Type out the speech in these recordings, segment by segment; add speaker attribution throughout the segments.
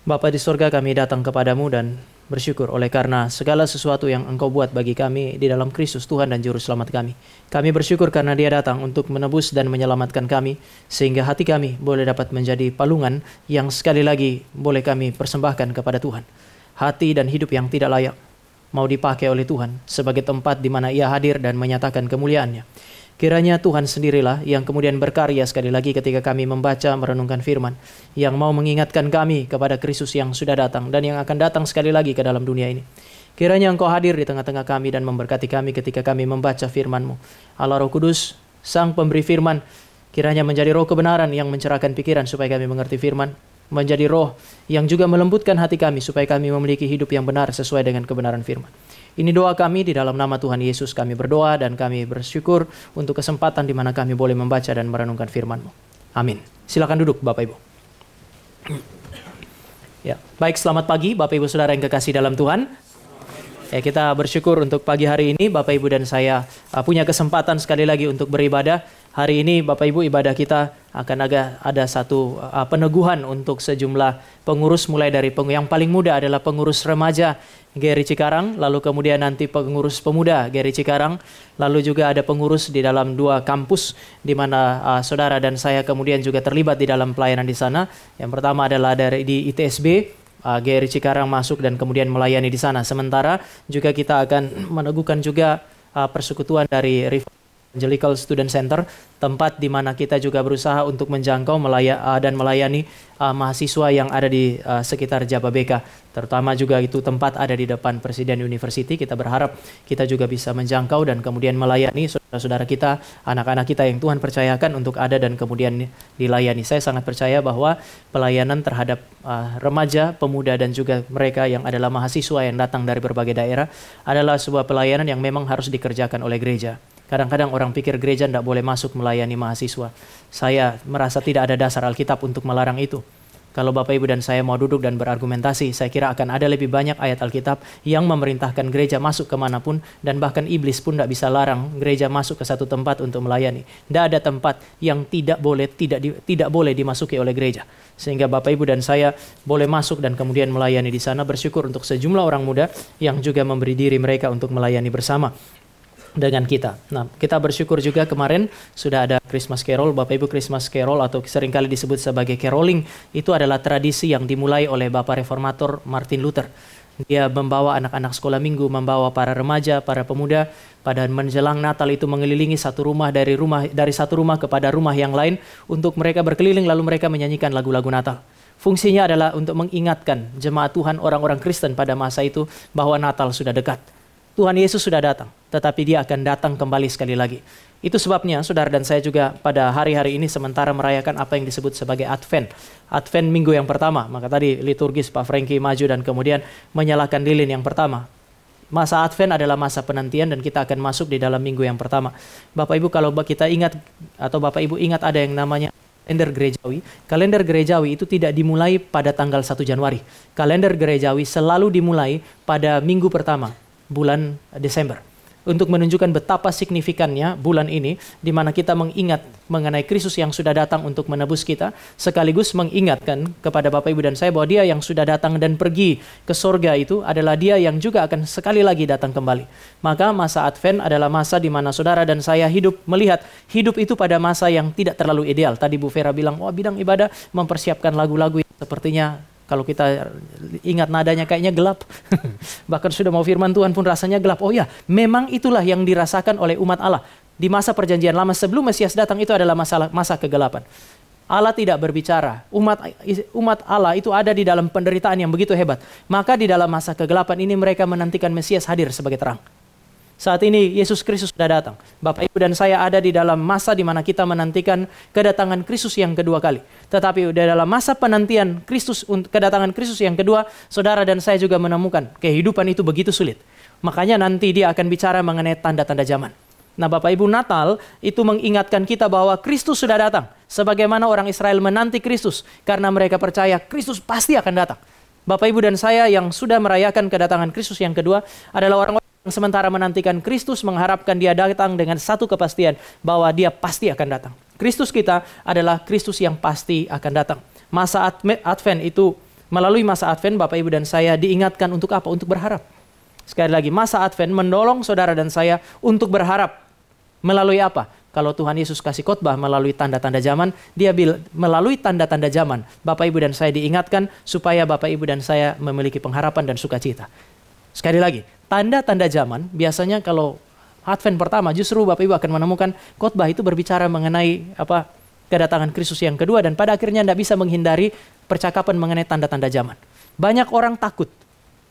Speaker 1: Bapa di sorga, kami datang kepadamu dan bersyukur oleh karena segala sesuatu yang Engkau buat bagi kami di dalam Kristus Tuhan dan Juru Selamat kami. Kami bersyukur karena Dia datang untuk menebus dan menyelamatkan kami, sehingga hati kami boleh dapat menjadi palungan yang sekali lagi boleh kami persembahkan kepada Tuhan. Hati dan hidup yang tidak layak mau dipakai oleh Tuhan sebagai tempat di mana Ia hadir dan menyatakan kemuliaan-Nya. Kiranya Tuhan sendirilah yang kemudian berkarya sekali lagi ketika kami membaca merenungkan firman, yang mau mengingatkan kami kepada Kristus yang sudah datang dan yang akan datang sekali lagi ke dalam dunia ini. Kiranya Engkau hadir di tengah-tengah kami dan memberkati kami ketika kami membaca firman-Mu. Allah Roh Kudus, Sang Pemberi firman, kiranya menjadi roh kebenaran yang mencerahkan pikiran supaya kami mengerti firman, menjadi roh yang juga melembutkan hati kami supaya kami memiliki hidup yang benar sesuai dengan kebenaran firman. Ini doa kami di dalam nama Tuhan Yesus, kami berdoa dan kami bersyukur untuk kesempatan di mana kami boleh membaca dan merenungkan firman-Mu. Amin. Silakan duduk Bapak Ibu. Ya, baik, selamat pagi Bapak Ibu Saudara yang kekasih dalam Tuhan. Ya, kita bersyukur untuk pagi hari ini Bapak Ibu dan saya punya kesempatan sekali lagi untuk beribadah. Hari ini Bapak Ibu ibadah kita akan ada satu peneguhan untuk sejumlah pengurus, mulai dari yang paling muda adalah pengurus remaja GRI Cikarang, lalu kemudian nanti pengurus pemuda GRI Cikarang, lalu juga ada pengurus di dalam 2 kampus di mana saudara dan saya kemudian juga terlibat di dalam pelayanan di sana. Yang pertama adalah di ITSB, GRI Cikarang masuk dan kemudian melayani di sana. Sementara juga kita akan meneguhkan juga persekutuan dari Evangelical Student Center, tempat di mana kita juga berusaha untuk menjangkau dan melayani mahasiswa yang ada di sekitar Jababeka. Terutama juga itu tempat ada di depan Presiden University. Kita berharap kita juga bisa menjangkau dan kemudian melayani saudara-saudara kita, anak-anak kita yang Tuhan percayakan untuk ada dan kemudian dilayani. Saya sangat percaya bahwa pelayanan terhadap remaja, pemuda dan juga mereka yang adalah mahasiswa yang datang dari berbagai daerah adalah sebuah pelayanan yang memang harus dikerjakan oleh gereja. Kadang-kadang orang pikir gereja tidak boleh masuk melayani mahasiswa. Saya merasa tidak ada dasar Alkitab untuk melarang itu. Kalau Bapak Ibu dan saya mau duduk dan berargumentasi, saya kira akan ada lebih banyak ayat Alkitab yang memerintahkan gereja masuk kemanapun, dan bahkan iblis pun tidak bisa larang gereja masuk ke satu tempat untuk melayani. Tidak ada tempat yang tidak boleh dimasuki oleh gereja. Sehingga Bapak Ibu dan saya boleh masuk dan kemudian melayani di sana. Bersyukur untuk sejumlah orang muda yang juga memberi diri mereka untuk melayani bersama dengan kita. Nah, kita bersyukur juga kemarin sudah ada Christmas Carol. Bapak Ibu, Christmas Carol atau seringkali disebut sebagai caroling, itu adalah tradisi yang dimulai oleh Bapak Reformator Martin Luther. Dia membawa anak-anak sekolah minggu, membawa para remaja, para pemuda pada menjelang Natal itu mengelilingi dari satu rumah kepada rumah yang lain untuk mereka berkeliling lalu mereka menyanyikan lagu-lagu Natal. Fungsinya adalah untuk mengingatkan jemaat Tuhan, orang-orang Kristen pada masa itu bahwa Natal sudah dekat. Tuhan Yesus sudah datang, tetapi Dia akan datang kembali sekali lagi. Itu sebabnya saudara dan saya juga pada hari-hari ini sementara merayakan apa yang disebut sebagai Advent. Advent minggu yang pertama, maka tadi liturgis Pak Franky maju dan kemudian menyalakan lilin yang pertama. Masa Advent adalah masa penantian dan kita akan masuk di dalam minggu yang pertama. Bapak Ibu, kalau kita ingat atau Bapak Ibu ingat ada yang namanya kalender gerejawi. Kalender gerejawi itu tidak dimulai pada tanggal 1 Januari. Kalender gerejawi selalu dimulai pada minggu pertama bulan Desember, untuk menunjukkan betapa signifikannya bulan ini di mana kita mengingat mengenai Kristus yang sudah datang untuk menebus kita, sekaligus mengingatkan kepada Bapak Ibu dan saya bahwa Dia yang sudah datang dan pergi ke sorga itu adalah Dia yang juga akan sekali lagi datang kembali. Maka masa Advent adalah masa di mana saudara dan saya melihat hidup itu pada masa yang tidak terlalu ideal. Tadi Bu Vera bilang, bidang ibadah mempersiapkan lagu-lagu yang sepertinya kalau kita ingat nadanya kayaknya gelap. Bahkan sudah mau firman Tuhan pun rasanya gelap. Oh ya, memang itulah yang dirasakan oleh umat Allah. Di masa perjanjian lama sebelum Mesias datang itu adalah masa kegelapan. Allah tidak berbicara. Umat Allah itu ada di dalam penderitaan yang begitu hebat. Maka di dalam masa kegelapan ini mereka menantikan Mesias hadir sebagai terang. Saat ini Yesus Kristus sudah datang. Bapak Ibu dan saya ada di dalam masa di mana kita menantikan kedatangan Kristus yang kedua kali. Tetapi di dalam masa penantian kedatangan Kristus yang kedua, saudara dan saya juga menemukan kehidupan itu begitu sulit. Makanya nanti dia akan bicara mengenai tanda-tanda zaman. Nah Bapak Ibu, Natal itu mengingatkan kita bahwa Kristus sudah datang. Sebagaimana orang Israel menanti Kristus karena mereka percaya Kristus pasti akan datang. Bapak Ibu dan saya yang sudah merayakan kedatangan Kristus yang kedua adalah orang-orang sementara menantikan Kristus, mengharapkan Dia datang dengan satu kepastian bahwa Dia pasti akan datang. Kristus kita adalah Kristus yang pasti akan datang. Masa Advent itu Melalui masa Advent, Bapak, Ibu, dan saya diingatkan untuk apa? Untuk berharap. Sekali lagi, masa Advent mendorong saudara dan saya untuk berharap. Melalui apa? Kalau Tuhan Yesus kasih khotbah melalui tanda-tanda zaman, dia melalui tanda-tanda zaman, Bapak, Ibu, dan saya diingatkan supaya Bapak, Ibu, dan saya memiliki pengharapan dan sukacita. Sekali lagi, tanda-tanda zaman, biasanya kalau Advent pertama, justru Bapak, Ibu akan menemukan khotbah itu berbicara mengenai kedatangan Kristus yang kedua, dan pada akhirnya tidak bisa menghindari percakapan mengenai tanda-tanda zaman. Banyak orang takut.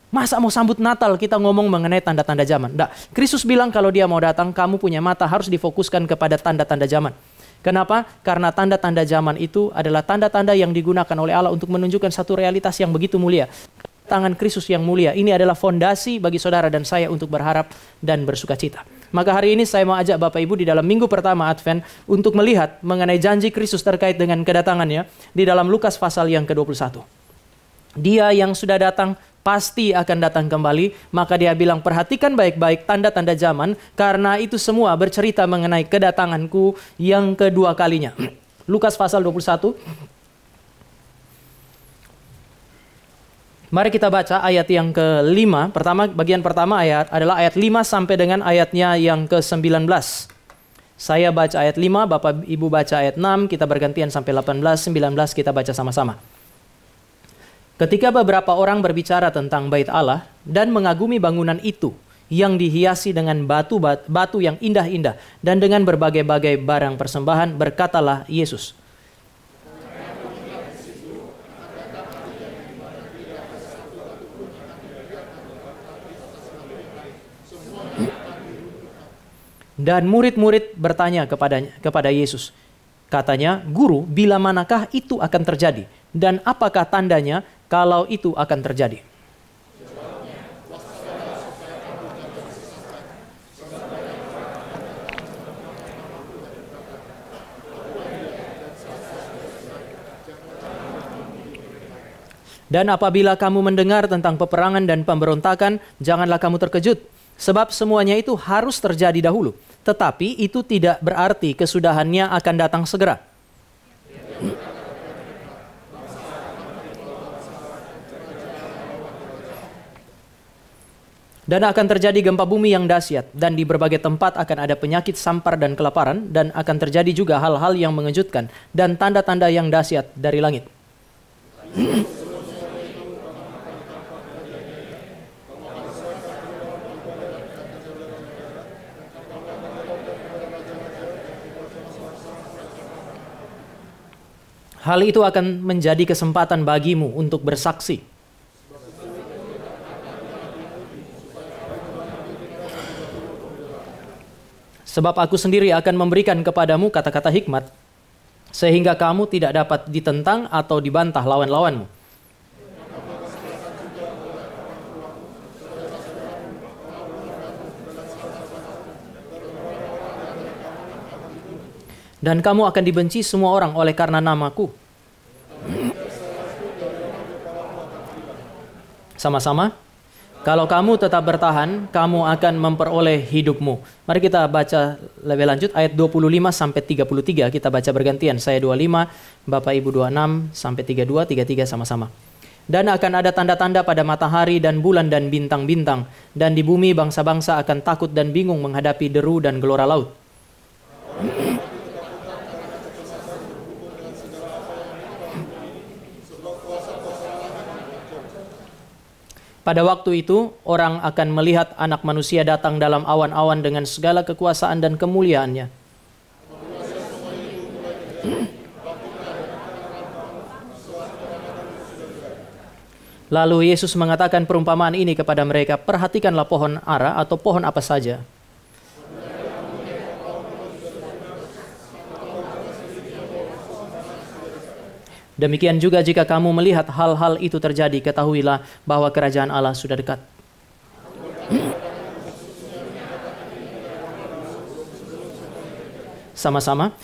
Speaker 1: Masa mau sambut Natal kita ngomong mengenai tanda-tanda zaman? Nggak. Kristus bilang kalau dia mau datang, kamu punya mata harus difokuskan kepada tanda-tanda zaman. Kenapa? Karena tanda-tanda zaman itu adalah tanda-tanda yang digunakan oleh Allah untuk menunjukkan satu realitas yang begitu mulia. Tangan Kristus yang mulia. Ini adalah fondasi bagi saudara dan saya untuk berharap dan bersukacita. Maka hari ini saya mau ajak Bapak Ibu di dalam minggu pertama Advent untuk melihat mengenai janji Kristus terkait dengan kedatangannya di dalam Lukas pasal yang ke-21. Dia yang sudah datang pasti akan datang kembali, maka dia bilang perhatikan baik-baik tanda-tanda zaman, karena itu semua bercerita mengenai kedatanganku yang kedua kalinya. Lukas pasal 21. Mari kita baca ayat yang ke-5. Bagian pertama ayat adalah ayat 5 sampai dengan ayatnya yang ke-19. Saya baca ayat 5, Bapak Ibu baca ayat 6, kita bergantian sampai 18, 19 kita baca sama-sama. Ketika beberapa orang berbicara tentang bait Allah dan mengagumi bangunan itu yang dihiasi dengan batu yang indah-indah dan dengan berbagai-bagai barang persembahan, berkatalah Yesus, dan murid-murid bertanya kepada Yesus. Katanya, Guru, bila manakah itu akan terjadi? Dan apakah tandanya kalau itu akan terjadi? Dan apabila kamu mendengar tentang peperangan dan pemberontakan, janganlah kamu terkejut. Sebab semuanya itu harus terjadi dahulu. Tetapi itu tidak berarti kesudahannya akan datang segera. Dan akan terjadi gempa bumi yang dahsyat, dan di berbagai tempat akan ada penyakit, sampar, dan kelaparan, dan akan terjadi juga hal-hal yang mengejutkan, dan tanda-tanda yang dahsyat dari langit. Hal itu akan menjadi kesempatan bagimu untuk bersaksi. Sebab aku sendiri akan memberikan kepadamu kata-kata hikmat, sehingga kamu tidak dapat ditentang atau dibantah lawan-lawanmu. Dan kamu akan dibenci semua orang oleh karena namaku. Sama-sama. Kalau kamu tetap bertahan, kamu akan memperoleh hidupmu. Mari kita baca lebih lanjut ayat 25 sampai 33. Kita baca bergantian. Saya 25, Bapak Ibu 26 sampai 32, 33 sama-sama. Dan akan ada tanda-tanda pada matahari dan bulan dan bintang-bintang, dan di bumi bangsa-bangsa akan takut dan bingung menghadapi deru dan gelora laut. Pada waktu itu, orang akan melihat Anak Manusia datang dalam awan-awan dengan segala kekuasaan dan kemuliaannya. Lalu Yesus mengatakan perumpamaan ini kepada mereka, perhatikanlah pohon ara atau pohon apa saja. Demikian juga jika kamu melihat hal-hal itu terjadi, ketahuilah bahwa kerajaan Allah sudah dekat. Sama-sama,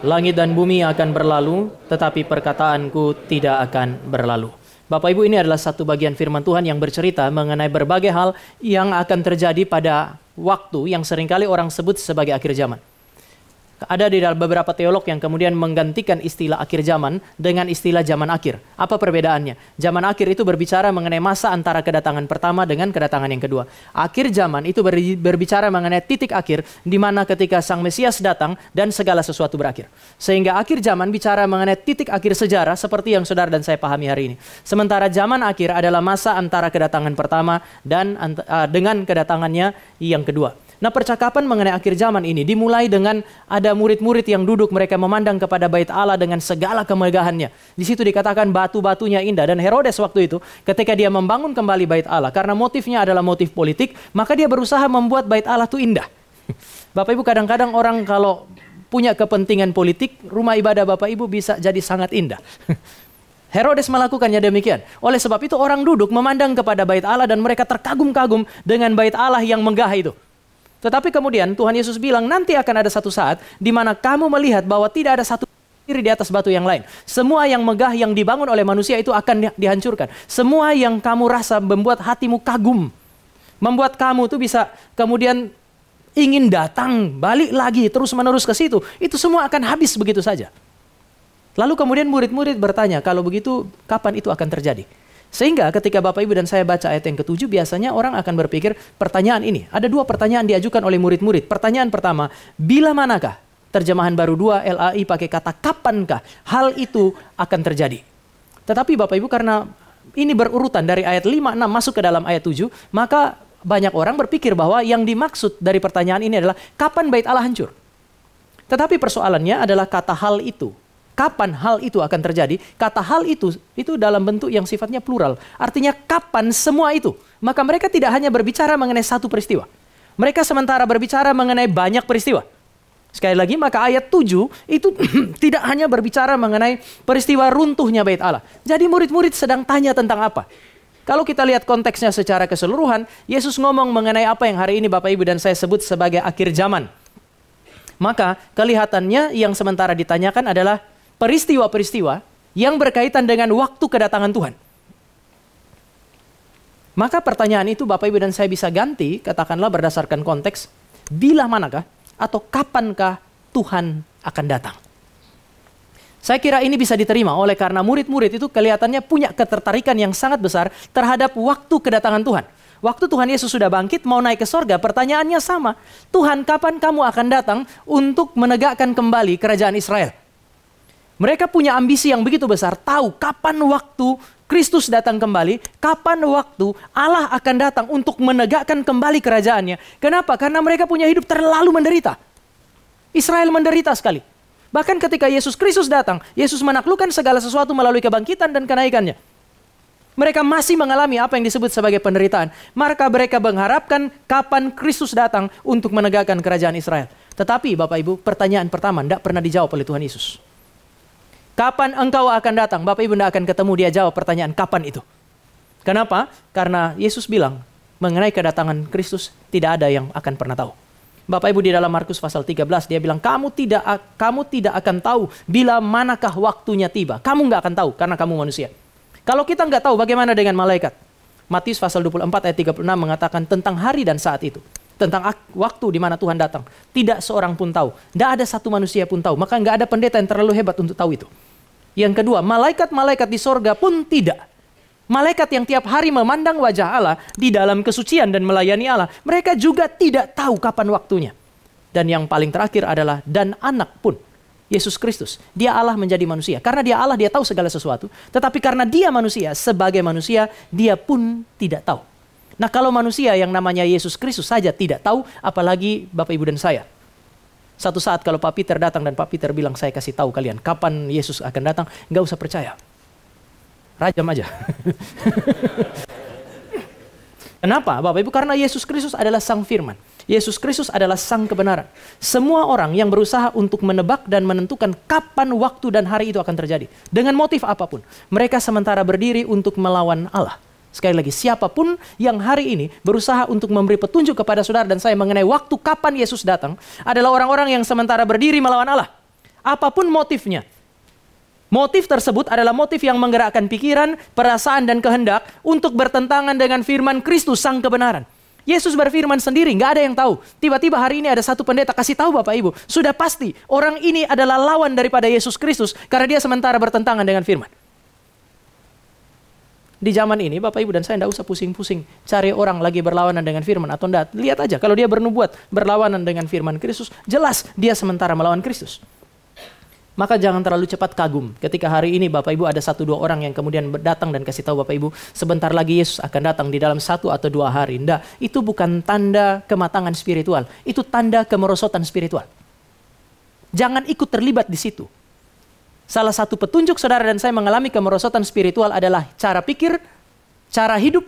Speaker 1: langit dan bumi akan berlalu, tetapi perkataanku tidak akan berlalu. Bapak Ibu, ini adalah satu bagian firman Tuhan yang bercerita mengenai berbagai hal yang akan terjadi pada waktu yang seringkali orang sebut sebagai akhir zaman. Ada di dalam beberapa teolog yang kemudian menggantikan istilah akhir zaman dengan istilah zaman akhir. Apa perbedaannya? Zaman akhir itu berbicara mengenai masa antara kedatangan pertama dengan kedatangan yang kedua. Akhir zaman itu berbicara mengenai titik akhir, di mana ketika Sang Mesias datang dan segala sesuatu berakhir. Sehingga akhir zaman bicara mengenai titik akhir sejarah seperti yang saudara dan saya pahami hari ini. Sementara zaman akhir adalah masa antara kedatangan pertama dan dengan kedatangannya yang kedua. Nah, percakapan mengenai akhir zaman ini dimulai dengan ada murid-murid yang duduk, mereka memandang kepada bait Allah dengan segala kemegahannya. Di situ dikatakan batu-batunya indah, dan Herodes waktu itu ketika dia membangun kembali bait Allah, karena motifnya adalah motif politik, maka dia berusaha membuat bait Allah itu indah. Bapak Ibu, kadang-kadang orang kalau punya kepentingan politik, rumah ibadah Bapak Ibu bisa jadi sangat indah. Herodes melakukannya demikian. Oleh sebab itu orang duduk memandang kepada bait Allah dan mereka terkagum-kagum dengan bait Allah yang megah itu. Tetapi kemudian Tuhan Yesus bilang, nanti akan ada satu saat di mana kamu melihat bahwa tidak ada satu berdiri di atas batu yang lain. Semua yang megah yang dibangun oleh manusia itu akan dihancurkan. Semua yang kamu rasa membuat hatimu kagum, membuat kamu tuh bisa kemudian ingin datang, balik lagi, terus-menerus ke situ, itu semua akan habis begitu saja. Lalu kemudian murid-murid bertanya, kalau begitu kapan itu akan terjadi? Sehingga ketika Bapak Ibu dan saya baca ayat yang ke-7, biasanya orang akan berpikir pertanyaan ini. Ada dua pertanyaan diajukan oleh murid-murid. Pertanyaan pertama, bila manakah? Terjemahan baru 2 LAI pakai kata kapankah hal itu akan terjadi? Tetapi Bapak Ibu, karena ini berurutan dari ayat 5, 6 masuk ke dalam ayat 7, maka banyak orang berpikir bahwa yang dimaksud dari pertanyaan ini adalah kapan bait Allah hancur. Tetapi persoalannya adalah kata hal itu. Kapan hal itu akan terjadi? Kata hal itu dalam bentuk yang sifatnya plural. Artinya kapan semua itu. Maka mereka tidak hanya berbicara mengenai satu peristiwa. Mereka sementara berbicara mengenai banyak peristiwa. Sekali lagi, maka ayat 7 itu tidak hanya berbicara mengenai peristiwa runtuhnya bait Allah. Jadi murid-murid sedang tanya tentang apa? Kalau kita lihat konteksnya secara keseluruhan, Yesus ngomong mengenai apa yang hari ini Bapak Ibu dan saya sebut sebagai akhir zaman. Maka kelihatannya yang sementara ditanyakan adalah peristiwa-peristiwa yang berkaitan dengan waktu kedatangan Tuhan. Maka pertanyaan itu Bapak Ibu dan saya bisa ganti, katakanlah berdasarkan konteks, bila manakah atau kapankah Tuhan akan datang? Saya kira ini bisa diterima oleh karena murid-murid itu kelihatannya punya ketertarikan yang sangat besar terhadap waktu kedatangan Tuhan. Waktu Tuhan Yesus sudah bangkit, mau naik ke sorga, pertanyaannya sama. Tuhan, kapan kamu akan datang untuk menegakkan kembali kerajaan Israel? Mereka punya ambisi yang begitu besar, tahu kapan waktu Kristus datang kembali, kapan waktu Allah akan datang untuk menegakkan kembali kerajaannya. Kenapa? Karena mereka punya hidup terlalu menderita. Israel menderita sekali. Bahkan ketika Yesus Kristus datang, Yesus menaklukkan segala sesuatu melalui kebangkitan dan kenaikannya. Mereka masih mengalami apa yang disebut sebagai penderitaan. Maka mereka mengharapkan kapan Kristus datang untuk menegakkan kerajaan Israel. Tetapi Bapak Ibu, pertanyaan pertama tidak pernah dijawab oleh Tuhan Yesus. Kapan engkau akan datang? Bapak Ibu tidak akan ketemu dia jawab pertanyaan kapan itu. Kenapa? Karena Yesus bilang mengenai kedatangan Kristus tidak ada yang akan pernah tahu. Bapak Ibu, di dalam Markus pasal 13 dia bilang kamu tidak akan tahu bila manakah waktunya tiba. Kamu nggak akan tahu karena kamu manusia. Kalau kita nggak tahu, bagaimana dengan malaikat? Matius pasal 24 ayat 36 mengatakan tentang hari dan saat itu. Tentang waktu di mana Tuhan datang. Tidak seorang pun tahu. Tidak ada satu manusia pun tahu. Maka nggak ada pendeta yang terlalu hebat untuk tahu itu. Yang kedua, malaikat-malaikat di sorga pun tidak. Malaikat yang tiap hari memandang wajah Allah di dalam kesucian dan melayani Allah, mereka juga tidak tahu kapan waktunya. Dan yang paling terakhir adalah dan anak pun, Yesus Kristus. Dia Allah menjadi manusia. Karena dia Allah, dia tahu segala sesuatu. Tetapi karena dia manusia, sebagai manusia, dia pun tidak tahu. Nah, kalau manusia yang namanya Yesus Kristus saja tidak tahu, apalagi Bapak Ibu dan saya. Satu saat kalau Pak Peter datang dan Pak Peter bilang, saya kasih tahu kalian kapan Yesus akan datang, nggak usah percaya. Rajam aja. Kenapa Bapak Ibu? Karena Yesus Kristus adalah Sang Firman. Yesus Kristus adalah Sang Kebenaran. Semua orang yang berusaha untuk menebak dan menentukan kapan waktu dan hari itu akan terjadi. Dengan motif apapun. Mereka sementara berdiri untuk melawan Allah. Sekali lagi, siapapun yang hari ini berusaha untuk memberi petunjuk kepada saudara dan saya mengenai waktu kapan Yesus datang adalah orang-orang yang sementara berdiri melawan Allah. Apapun motifnya. Motif tersebut adalah motif yang menggerakkan pikiran, perasaan, dan kehendak untuk bertentangan dengan firman Kristus Sang Kebenaran. Yesus berfirman sendiri, nggak ada yang tahu. Tiba-tiba hari ini ada satu pendeta kasih tahu Bapak Ibu, sudah pasti orang ini adalah lawan daripada Yesus Kristus karena dia sementara bertentangan dengan firman. Di zaman ini Bapak Ibu dan saya tidak usah pusing-pusing cari orang lagi berlawanan dengan firman atau enggak. Lihat aja kalau dia bernubuat berlawanan dengan firman Kristus, jelas dia sementara melawan Kristus. Maka jangan terlalu cepat kagum ketika hari ini Bapak Ibu ada 1-2 orang yang kemudian datang dan kasih tahu Bapak Ibu, sebentar lagi Yesus akan datang di dalam 1 atau 2 hari. Enggak, itu bukan tanda kematangan spiritual, itu tanda kemerosotan spiritual. Jangan ikut terlibat di situ. Salah satu petunjuk saudara dan saya mengalami kemerosotan spiritual adalah cara pikir, cara hidup,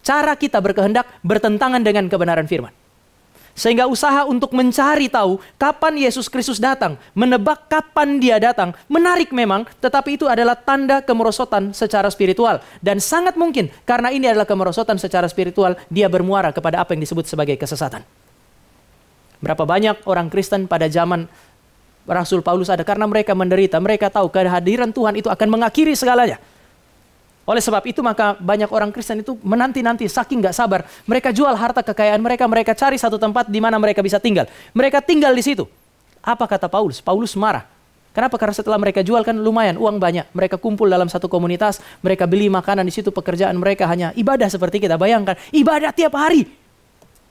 Speaker 1: cara kita berkehendak bertentangan dengan kebenaran firman. Sehingga usaha untuk mencari tahu kapan Yesus Kristus datang, menebak kapan dia datang, menarik memang, tetapi itu adalah tanda kemerosotan secara spiritual. Dan sangat mungkin, karena ini adalah kemerosotan secara spiritual, dia bermuara kepada apa yang disebut sebagai kesesatan. Berapa banyak orang Kristen pada zaman Rasul Paulus ada, karena mereka menderita, mereka tahu kehadiran Tuhan itu akan mengakhiri segalanya. Oleh sebab itu maka banyak orang Kristen itu menanti-nanti, saking gak sabar. Mereka jual harta kekayaan mereka, mereka cari satu tempat di mana mereka bisa tinggal. Mereka tinggal di situ. Apa kata Paulus? Paulus marah. Kenapa? Karena setelah mereka jual kan lumayan, uang banyak. Mereka kumpul dalam satu komunitas, mereka beli makanan di situ, pekerjaan mereka hanya ibadah seperti kita. Bayangkan, ibadah tiap hari.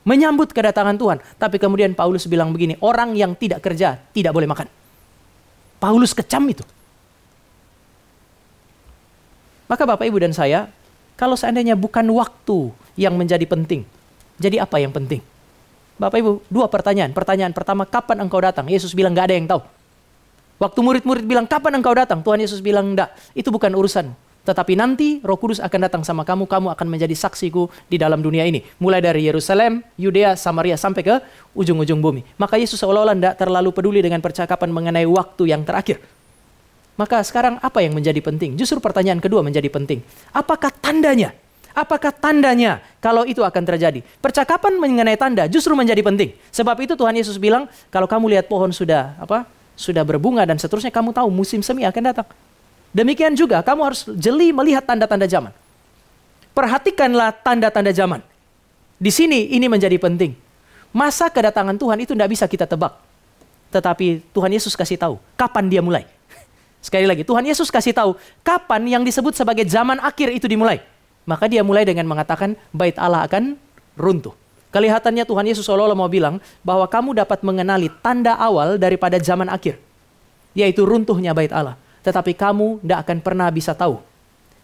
Speaker 1: Menyambut kedatangan Tuhan. Tapi kemudian Paulus bilang begini, orang yang tidak kerja tidak boleh makan. Paulus kecam itu. Maka Bapak Ibu dan saya, kalau seandainya bukan waktu yang menjadi penting, jadi apa yang penting? Bapak Ibu, 2 pertanyaan. Pertanyaan pertama, kapan engkau datang? Yesus bilang nggak ada yang tahu. Waktu murid-murid bilang, kapan engkau datang? Tuhan Yesus bilang, enggak, itu bukan urusan. Tetapi nanti Roh Kudus akan datang sama kamu, kamu akan menjadi saksiku di dalam dunia ini. Mulai dari Yerusalem, Yudea, Samaria, sampai ke ujung-ujung bumi. Maka Yesus seolah-olah tidak terlalu peduli dengan percakapan mengenai waktu yang terakhir. Maka sekarang apa yang menjadi penting? Justru pertanyaan kedua menjadi penting. Apakah tandanya? Apakah tandanya kalau itu akan terjadi? Percakapan mengenai tanda justru menjadi penting. Sebab itu Tuhan Yesus bilang, kalau kamu lihat pohon sudah berbunga dan seterusnya, kamu tahu musim semi akan datang. Demikian juga kamu harus jeli melihat tanda-tanda zaman. Perhatikanlah tanda-tanda zaman. Di sini ini menjadi penting. Masa kedatangan Tuhan itu tidak bisa kita tebak. Tetapi Tuhan Yesus kasih tahu kapan dia mulai. Sekali lagi, Tuhan Yesus kasih tahu kapan yang disebut sebagai zaman akhir itu dimulai. Maka dia mulai dengan mengatakan bait Allah akan runtuh. Kelihatannya Tuhan Yesus seolah-olah mau bilang bahwa kamu dapat mengenali tanda awal daripada zaman akhir. Yaitu runtuhnya bait Allah. Tetapi kamu tidak akan pernah bisa tahu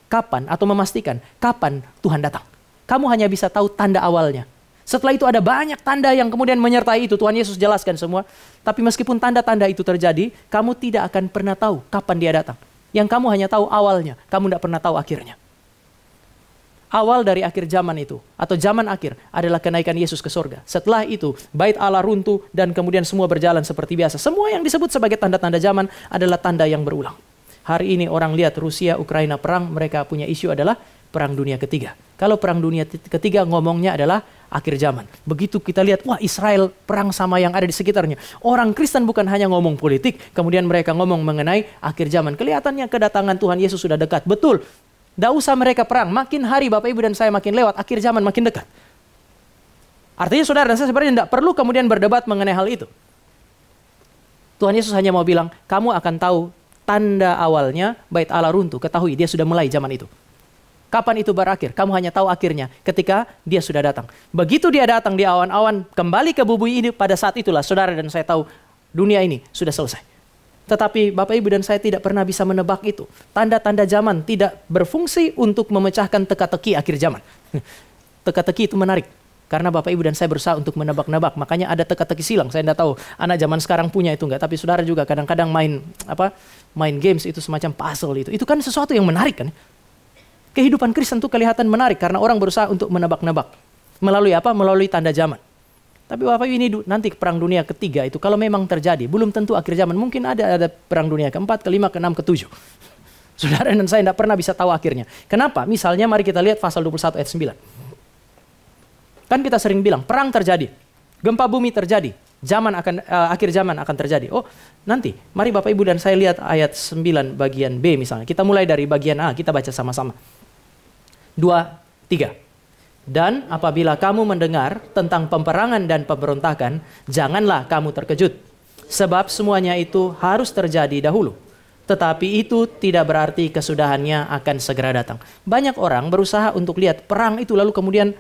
Speaker 1: kapan atau memastikan kapan Tuhan datang. Kamu hanya bisa tahu tanda awalnya. Setelah itu ada banyak tanda yang kemudian menyertai itu. Tuhan Yesus jelaskan semua. Tapi meskipun tanda-tanda itu terjadi, kamu tidak akan pernah tahu kapan dia datang. Yang kamu hanya tahu awalnya, kamu tidak pernah tahu akhirnya. Awal dari akhir zaman itu, atau zaman akhir, adalah kenaikan Yesus ke surga. Setelah itu, bait Allah runtuh dan kemudian semua berjalan seperti biasa. Semua yang disebut sebagai tanda-tanda zaman adalah tanda yang berulang. Hari ini orang lihat Rusia, Ukraina perang, mereka punya isu adalah Perang Dunia Ketiga. Kalau Perang Dunia Ketiga ngomongnya adalah akhir zaman. Begitu kita lihat, wah Israel perang sama yang ada di sekitarnya. Orang Kristen bukan hanya ngomong politik, kemudian mereka ngomong mengenai akhir zaman. Kelihatannya kedatangan Tuhan Yesus sudah dekat. Betul, tidak usah mereka perang. Makin hari Bapak Ibu dan saya makin lewat, akhir zaman makin dekat. Artinya saudara dan saya sebenarnya tidak perlu kemudian berdebat mengenai hal itu. Tuhan Yesus hanya mau bilang, kamu akan tahu tanda awalnya bait Allah runtuh. Ketahui, dia sudah mulai zaman itu. Kapan itu berakhir? Kamu hanya tahu akhirnya ketika dia sudah datang. Begitu dia datang di awan-awan, kembali ke bumi ini, pada saat itulah saudara dan saya tahu dunia ini sudah selesai. Tetapi Bapak Ibu dan saya tidak pernah bisa menebak itu. Tanda-tanda zaman tidak berfungsi untuk memecahkan teka-teki akhir zaman. Teka-teki itu menarik. Karena Bapak Ibu dan saya berusaha untuk menebak-nebak. Makanya ada teka-teki silang. Saya tidak tahu anak zaman sekarang punya itu enggak. Tapi saudara juga kadang-kadang main games itu semacam puzzle itu. Itu kan sesuatu yang menarik kan. Kehidupan Kristen itu kelihatan menarik karena orang berusaha untuk menebak-nebak. Melalui apa? Melalui tanda zaman. Tapi Bapak ini nanti Perang Dunia Ketiga itu kalau memang terjadi, belum tentu akhir zaman. Mungkin ada Perang Dunia keempat, kelima, keenam, ketujuh. Saudara dan saya tidak pernah bisa tahu akhirnya. Kenapa? Misalnya mari kita lihat pasal 21 ayat 9. Kan kita sering bilang, perang terjadi, gempa bumi terjadi, akhir zaman akan terjadi. Oh, nanti mari Bapak Ibu dan saya lihat ayat 9 bagian B misalnya. Kita mulai dari bagian A, kita baca sama-sama. 2, 3. Dan apabila kamu mendengar tentang peperangan dan pemberontakan, janganlah kamu terkejut. Sebab semuanya itu harus terjadi dahulu. Tetapi itu tidak berarti kesudahannya akan segera datang. Banyak orang berusaha untuk lihat perang itu, lalu kemudian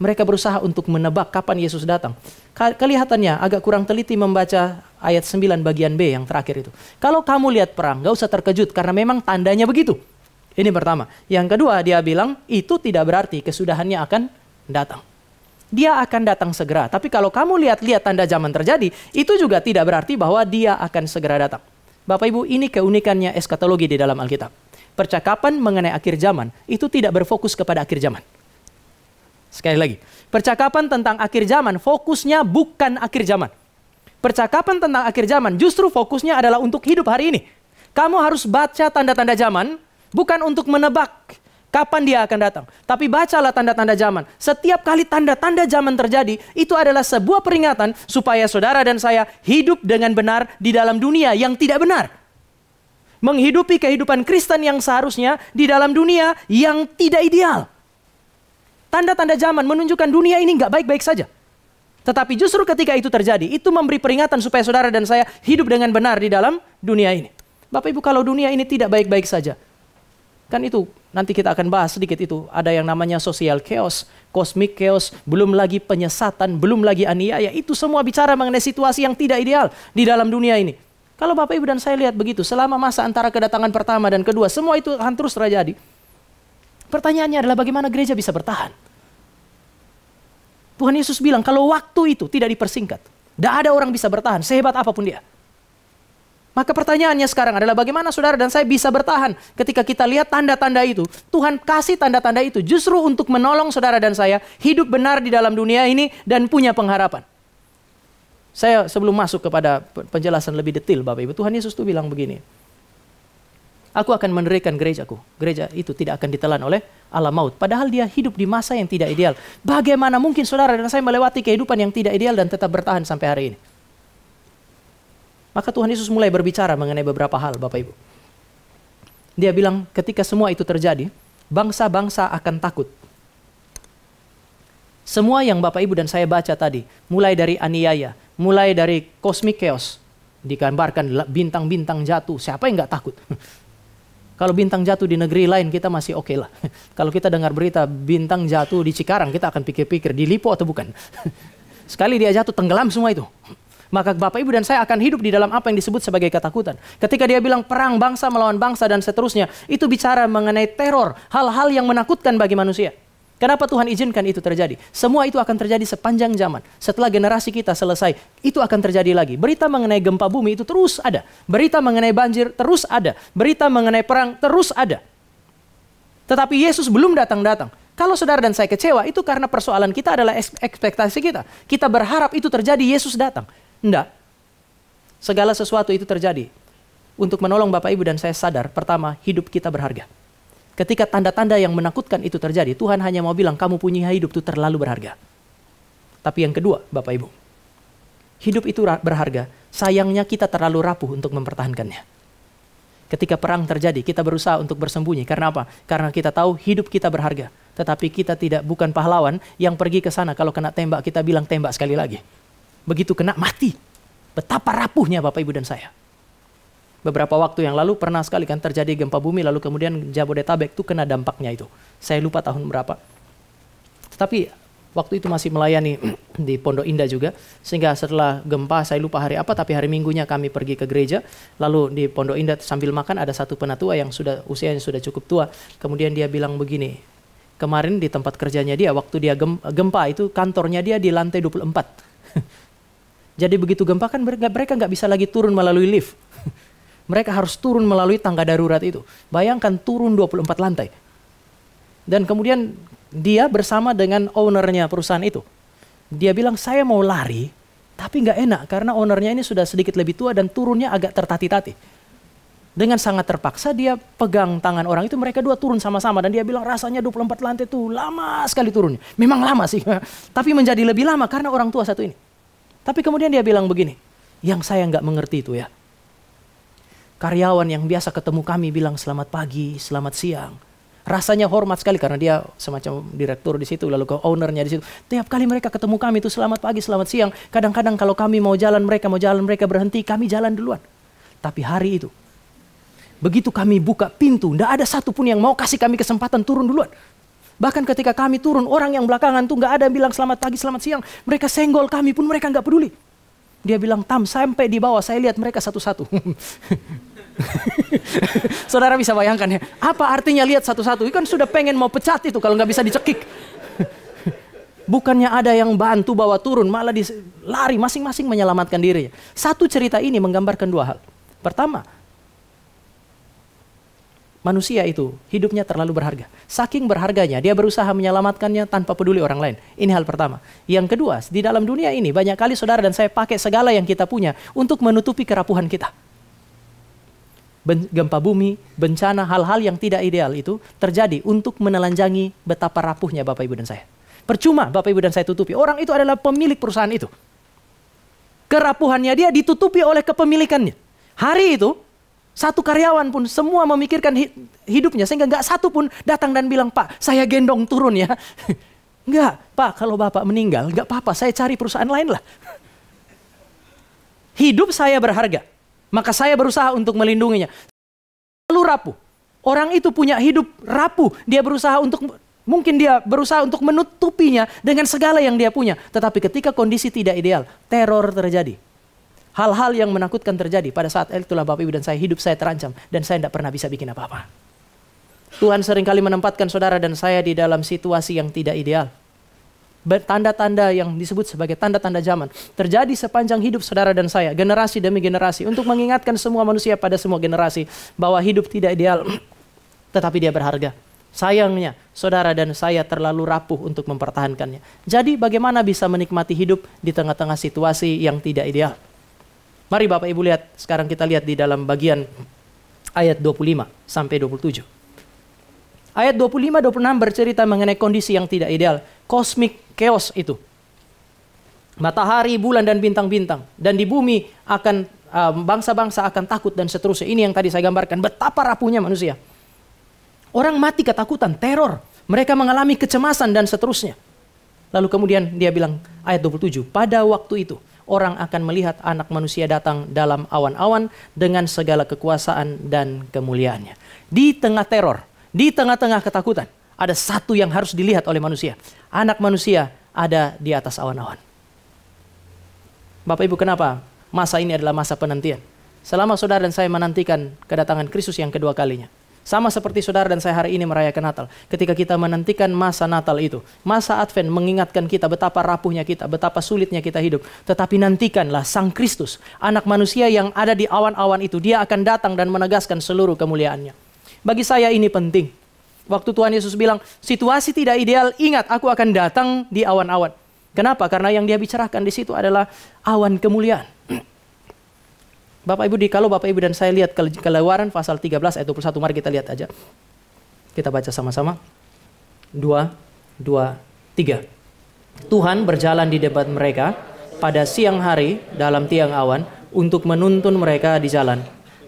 Speaker 1: mereka berusaha untuk menebak kapan Yesus datang. Kelihatannya agak kurang teliti membaca ayat 9 bagian B yang terakhir itu. Kalau kamu lihat perang, gak usah terkejut karena memang tandanya begitu. Ini pertama. Yang kedua, dia bilang itu tidak berarti kesudahannya akan datang. Dia akan datang segera. Tapi kalau kamu lihat-lihat tanda zaman terjadi, itu juga tidak berarti bahwa dia akan segera datang. Bapak Ibu, ini keunikannya eskatologi di dalam Alkitab. Percakapan mengenai akhir zaman itu tidak berfokus kepada akhir zaman. Sekali lagi, percakapan tentang akhir zaman fokusnya bukan akhir zaman. Percakapan tentang akhir zaman justru fokusnya adalah untuk hidup hari ini. Kamu harus baca tanda-tanda zaman, bukan untuk menebak kapan dia akan datang. Tapi bacalah tanda-tanda zaman. Setiap kali tanda-tanda zaman terjadi, itu adalah sebuah peringatan supaya saudara dan saya hidup dengan benar di dalam dunia yang tidak benar. Menghidupi kehidupan Kristen yang seharusnya di dalam dunia yang tidak ideal. Tanda-tanda zaman menunjukkan dunia ini nggak baik-baik saja. Tetapi justru ketika itu terjadi, itu memberi peringatan supaya saudara dan saya hidup dengan benar di dalam dunia ini. Bapak Ibu, kalau dunia ini tidak baik-baik saja, kan itu nanti kita akan bahas sedikit itu. Ada yang namanya social chaos, cosmic chaos, belum lagi penyesatan, belum lagi aniaya. Itu semua bicara mengenai situasi yang tidak ideal di dalam dunia ini. Kalau Bapak Ibu dan saya lihat begitu, selama masa antara kedatangan pertama dan kedua, semua itu akan terus terjadi. Pertanyaannya adalah bagaimana gereja bisa bertahan? Tuhan Yesus bilang kalau waktu itu tidak dipersingkat, tidak ada orang bisa bertahan, sehebat apapun dia. Maka pertanyaannya sekarang adalah bagaimana saudara dan saya bisa bertahan ketika kita lihat tanda-tanda itu. Tuhan kasih tanda-tanda itu justru untuk menolong saudara dan saya hidup benar di dalam dunia ini dan punya pengharapan. Saya sebelum masuk kepada penjelasan lebih detail Bapak Ibu, Tuhan Yesus tuh bilang begini. Aku akan mendirikan gerejaku. Gereja itu tidak akan ditelan oleh alam maut. Padahal dia hidup di masa yang tidak ideal. Bagaimana mungkin saudara dan saya melewati kehidupan yang tidak ideal dan tetap bertahan sampai hari ini? Maka Tuhan Yesus mulai berbicara mengenai beberapa hal Bapak Ibu. Dia bilang ketika semua itu terjadi, bangsa-bangsa akan takut. Semua yang Bapak Ibu dan saya baca tadi, mulai dari aniaya, mulai dari cosmic chaos, digambarkan bintang-bintang jatuh, siapa yang nggak takut? Kalau bintang jatuh di negeri lain kita masih oke lah. Kalau kita dengar berita bintang jatuh di Cikarang, kita akan pikir-pikir di Lipo atau bukan. Sekali dia jatuh tenggelam semua itu. Maka Bapak Ibu dan saya akan hidup di dalam apa yang disebut sebagai ketakutan. Ketika dia bilang perang bangsa melawan bangsa dan seterusnya, itu bicara mengenai teror, hal-hal yang menakutkan bagi manusia. Kenapa Tuhan izinkan itu terjadi? Semua itu akan terjadi sepanjang zaman. Setelah generasi kita selesai, itu akan terjadi lagi. Berita mengenai gempa bumi itu terus ada. Berita mengenai banjir terus ada. Berita mengenai perang terus ada. Tetapi Yesus belum datang-datang. Kalau saudara dan saya kecewa, itu karena persoalan kita adalah ekspektasi kita. Kita berharap itu terjadi, Yesus datang. Enggak. Segala sesuatu itu terjadi untuk menolong Bapak Ibu dan saya sadar, pertama, hidup kita berharga. Ketika tanda-tanda yang menakutkan itu terjadi, Tuhan hanya mau bilang, kamu punya hidup itu terlalu berharga. Tapi yang kedua, Bapak Ibu, hidup itu berharga, sayangnya kita terlalu rapuh untuk mempertahankannya. Ketika perang terjadi, kita berusaha untuk bersembunyi. Karena apa? Karena kita tahu hidup kita berharga. Tetapi kita bukan pahlawan yang pergi ke sana, kalau kena tembak, kita bilang tembak sekali lagi. Begitu kena, mati. Betapa rapuhnya Bapak Ibu dan saya. Beberapa waktu yang lalu pernah sekali kan terjadi gempa bumi, lalu kemudian Jabodetabek itu kena dampaknya itu. Saya lupa tahun berapa. Tetapi waktu itu masih melayani di Pondok Indah juga, sehingga setelah gempa saya lupa hari apa, tapi hari Minggunya kami pergi ke gereja. Lalu di Pondok Indah sambil makan ada satu penatua yang usianya sudah cukup tua. Kemudian dia bilang begini, kemarin di tempat kerjanya dia, waktu dia gempa itu kantornya dia di lantai 24. Jadi begitu gempa kan mereka nggak bisa lagi turun melalui lift. Mereka harus turun melalui tangga darurat itu. Bayangkan turun 24 lantai. Dan kemudian dia bersama dengan ownernya perusahaan itu. Dia bilang, saya mau lari, tapi nggak enak karena ownernya ini sudah sedikit lebih tua dan turunnya agak tertati-tati. Dengan sangat terpaksa dia pegang tangan orang itu, mereka dua turun sama-sama. Dan dia bilang rasanya 24 lantai itu lama sekali turunnya. Memang lama sih, tapi menjadi lebih lama karena orang tua satu ini. Tapi kemudian dia bilang begini, yang saya nggak mengerti itu ya. Karyawan yang biasa ketemu kami bilang selamat pagi, selamat siang. Rasanya hormat sekali karena dia semacam direktur di situ, lalu ke ownernya di situ. Tiap kali mereka ketemu kami itu selamat pagi, selamat siang. Kadang-kadang kalau kami mau jalan mereka berhenti, kami jalan duluan. Tapi hari itu, begitu kami buka pintu, tidak ada satupun yang mau kasih kami kesempatan turun duluan. Bahkan ketika kami turun, orang yang belakangan tuh nggak ada yang bilang selamat pagi, selamat siang. Mereka senggol kami pun mereka nggak peduli. Dia bilang, Tam, sampai di bawah saya lihat mereka satu-satu. Saudara bisa bayangkan ya, apa artinya lihat satu-satu? Kan sudah pengen mau pecat itu kalau nggak bisa dicekik. Bukannya ada yang bantu bawa turun, malah lari masing-masing menyelamatkan dirinya. Satu cerita ini menggambarkan dua hal. Pertama, manusia itu hidupnya terlalu berharga. Saking berharganya, dia berusaha menyelamatkannya tanpa peduli orang lain. Ini hal pertama. Yang kedua, di dalam dunia ini banyak kali saudara dan saya pakai segala yang kita punya untuk menutupi kerapuhan kita. Gempa bumi, bencana, hal-hal yang tidak ideal itu terjadi untuk menelanjangi betapa rapuhnya Bapak Ibu dan saya. Percuma Bapak Ibu dan saya tutupi. Orang itu adalah pemilik perusahaan itu. Kerapuhannya dia ditutupi oleh kepemilikannya. Hari itu, satu karyawan pun semua memikirkan hidupnya sehingga nggak satu pun datang dan bilang, Pak, saya gendong turun ya. Enggak, Pak, kalau Bapak meninggal, nggak apa-apa, saya cari perusahaan lain lah. Hidup saya berharga, maka saya berusaha untuk melindunginya. Lalu rapuh. Orang itu punya hidup rapuh, mungkin dia berusaha untuk menutupinya dengan segala yang dia punya. Tetapi ketika kondisi tidak ideal, teror terjadi. Hal-hal yang menakutkan terjadi. Pada saat itulah Bapak Ibu dan saya, hidup saya terancam. Dan saya tidak pernah bisa bikin apa-apa. Tuhan seringkali menempatkan saudara dan saya di dalam situasi yang tidak ideal. Tanda-tanda yang disebut sebagai tanda-tanda zaman. Terjadi sepanjang hidup saudara dan saya. Generasi demi generasi. Untuk mengingatkan semua manusia pada semua generasi. Bahwa hidup tidak ideal. Tetapi dia berharga. Sayangnya, saudara dan saya terlalu rapuh untuk mempertahankannya. Jadi bagaimana bisa menikmati hidup di tengah-tengah situasi yang tidak ideal? Mari Bapak Ibu lihat, sekarang kita lihat di dalam bagian ayat 25 sampai 27. Ayat 25-26 bercerita mengenai kondisi yang tidak ideal. Cosmic chaos itu. Matahari, bulan, dan bintang-bintang. Dan di bumi akan bangsa-bangsa akan takut dan seterusnya. Ini yang tadi saya gambarkan, betapa rapuhnya manusia. Orang mati ketakutan, teror. Mereka mengalami kecemasan dan seterusnya. Lalu kemudian dia bilang, ayat 27, pada waktu itu, orang akan melihat anak manusia datang dalam awan-awan dengan segala kekuasaan dan kemuliaannya. Di tengah teror, di tengah-tengah ketakutan, ada satu yang harus dilihat oleh manusia. Anak manusia ada di atas awan-awan. Bapak Ibu, kenapa masa ini adalah masa penantian? Selama saudara dan saya menantikan kedatangan Kristus yang kedua kalinya. Sama seperti saudara dan saya hari ini merayakan Natal. Ketika kita menantikan masa Natal itu. Masa Advent mengingatkan kita betapa rapuhnya kita, betapa sulitnya kita hidup. Tetapi nantikanlah Sang Kristus, anak manusia yang ada di awan-awan itu. Dia akan datang dan menegaskan seluruh kemuliaannya. Bagi saya ini penting. Waktu Tuhan Yesus bilang, situasi tidak ideal, ingat aku akan datang di awan-awan. Kenapa? Karena yang dia bicarakan di situ adalah awan kemuliaan. Bapak Ibu, kalau Bapak Ibu dan saya lihat Keluaran pasal 13 ayat 21, mari kita lihat aja. Kita baca sama-sama. 2, 3. Tuhan berjalan di depan mereka pada siang hari dalam tiang awan untuk menuntun mereka di jalan.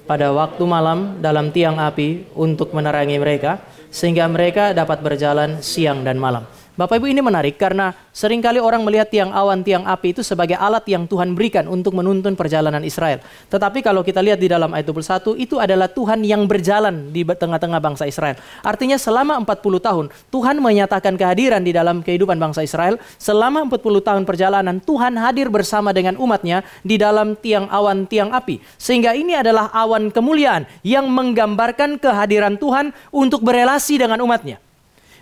Speaker 1: Pada waktu malam dalam tiang api untuk menerangi mereka, sehingga mereka dapat berjalan siang dan malam. Bapak Ibu, ini menarik karena seringkali orang melihat tiang awan, tiang api itu sebagai alat yang Tuhan berikan untuk menuntun perjalanan Israel. Tetapi kalau kita lihat di dalam ayat 21, itu adalah Tuhan yang berjalan di tengah-tengah bangsa Israel. Artinya selama 40 tahun, Tuhan menyatakan kehadiran di dalam kehidupan bangsa Israel. Selama 40 tahun perjalanan, Tuhan hadir bersama dengan umatnya di dalam tiang awan, tiang api. Sehingga ini adalah awan kemuliaan yang menggambarkan kehadiran Tuhan untuk berelasi dengan umatnya.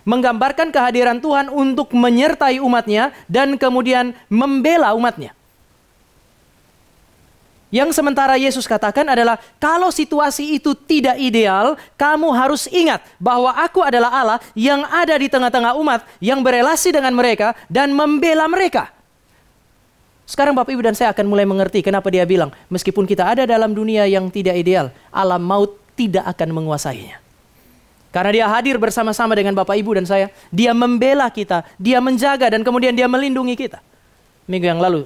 Speaker 1: Menggambarkan kehadiran Tuhan untuk menyertai umatnya dan kemudian membela umatnya. Yang sementara Yesus katakan adalah, kalau situasi itu tidak ideal, kamu harus ingat bahwa aku adalah Allah yang ada di tengah-tengah umat, yang berelasi dengan mereka dan membela mereka. Sekarang Bapak Ibu dan saya akan mulai mengerti kenapa dia bilang, meskipun kita ada dalam dunia yang tidak ideal, alam maut tidak akan menguasainya. Karena dia hadir bersama-sama dengan Bapak Ibu dan saya. Dia membela kita, dia menjaga dan kemudian dia melindungi kita. Minggu yang lalu,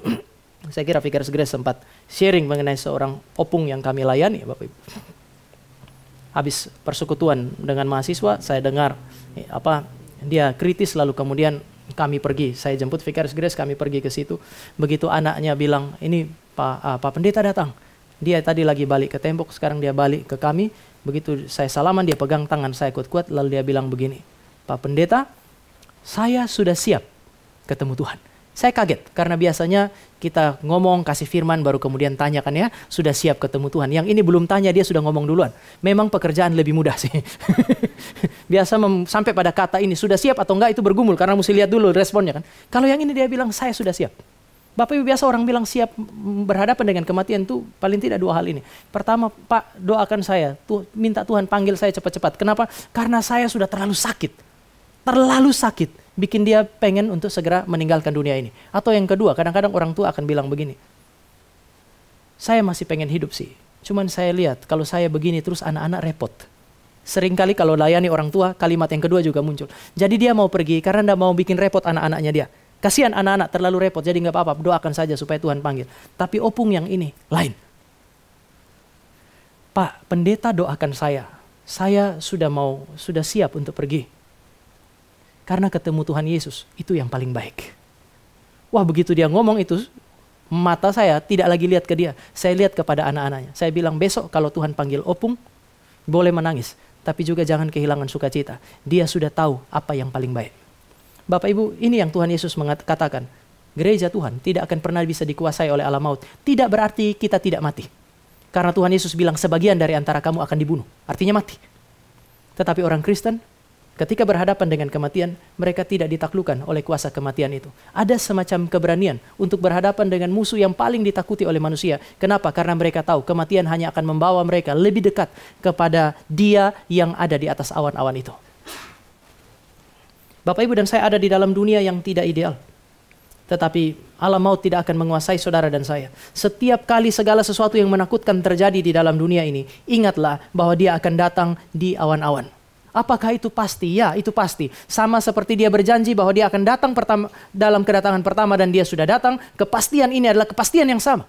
Speaker 1: saya kira Vickers Grace sempat sharing mengenai seorang opung yang kami layani, Bapak Ibu. habis persekutuan dengan mahasiswa, saya dengar dia kritis, lalu kemudian kami pergi. Saya jemput Vicaris Grace, kami pergi ke situ. Begitu anaknya bilang, ini Pak Pendeta datang. Dia tadi lagi balik ke tembok, sekarang dia balik ke kami. Begitu saya salaman, dia pegang tangan saya kuat-kuat, lalu dia bilang begini, Pak Pendeta, saya sudah siap ketemu Tuhan. Saya kaget, karena biasanya kita ngomong, kasih firman, baru kemudian tanyakan ya, sudah siap ketemu Tuhan. Yang ini belum tanya, dia sudah ngomong duluan. Memang pekerjaan lebih mudah sih. Biasa sampai pada kata ini, sudah siap atau enggak itu bergumul, karena mesti lihat dulu responnya kan. Kalau yang ini dia bilang, saya sudah siap. Bapak Ibu, biasa orang bilang siap berhadapan dengan kematian itu paling tidak dua hal ini. Pertama, Pak, doakan saya, minta Tuhan panggil saya cepat-cepat. Kenapa? Karena saya sudah terlalu sakit. Terlalu sakit. Bikin dia pengen untuk segera meninggalkan dunia ini. Atau yang kedua, kadang-kadang orang tua akan bilang begini, saya masih pengen hidup sih, cuman saya lihat kalau saya begini terus anak-anak repot. Seringkali kalau layani orang tua, kalimat yang kedua juga muncul. Jadi dia mau pergi karena tidak mau bikin repot anak-anaknya dia. Kasihan anak-anak terlalu repot, jadi nggak apa-apa, doakan saja supaya Tuhan panggil. Tapi opung yang ini lain. Pak Pendeta, doakan saya sudah siap untuk pergi. Karena ketemu Tuhan Yesus, itu yang paling baik. Wah, begitu dia ngomong itu, mata saya tidak lagi lihat ke dia. Saya lihat kepada anak-anaknya. Saya bilang, besok kalau Tuhan panggil opung, boleh menangis. Tapi juga jangan kehilangan sukacita. Dia sudah tahu apa yang paling baik. Bapak Ibu, ini yang Tuhan Yesus katakan. Gereja Tuhan tidak akan pernah bisa dikuasai oleh alam maut. Tidak berarti kita tidak mati. Karena Tuhan Yesus bilang, sebagian dari antara kamu akan dibunuh. Artinya mati. Tetapi orang Kristen, ketika berhadapan dengan kematian, mereka tidak ditaklukkan oleh kuasa kematian itu. Ada semacam keberanian untuk berhadapan dengan musuh yang paling ditakuti oleh manusia. Kenapa? Karena mereka tahu kematian hanya akan membawa mereka lebih dekat kepada Dia yang ada di atas awan-awan itu. Bapak, Ibu, dan saya ada di dalam dunia yang tidak ideal. Tetapi alam maut tidak akan menguasai saudara dan saya. Setiap kali segala sesuatu yang menakutkan terjadi di dalam dunia ini, ingatlah bahwa Dia akan datang di awan-awan. Apakah itu pasti? Ya, itu pasti. Sama seperti Dia berjanji bahwa Dia akan datang dalam kedatangan pertama dan Dia sudah datang, kepastian ini adalah kepastian yang sama.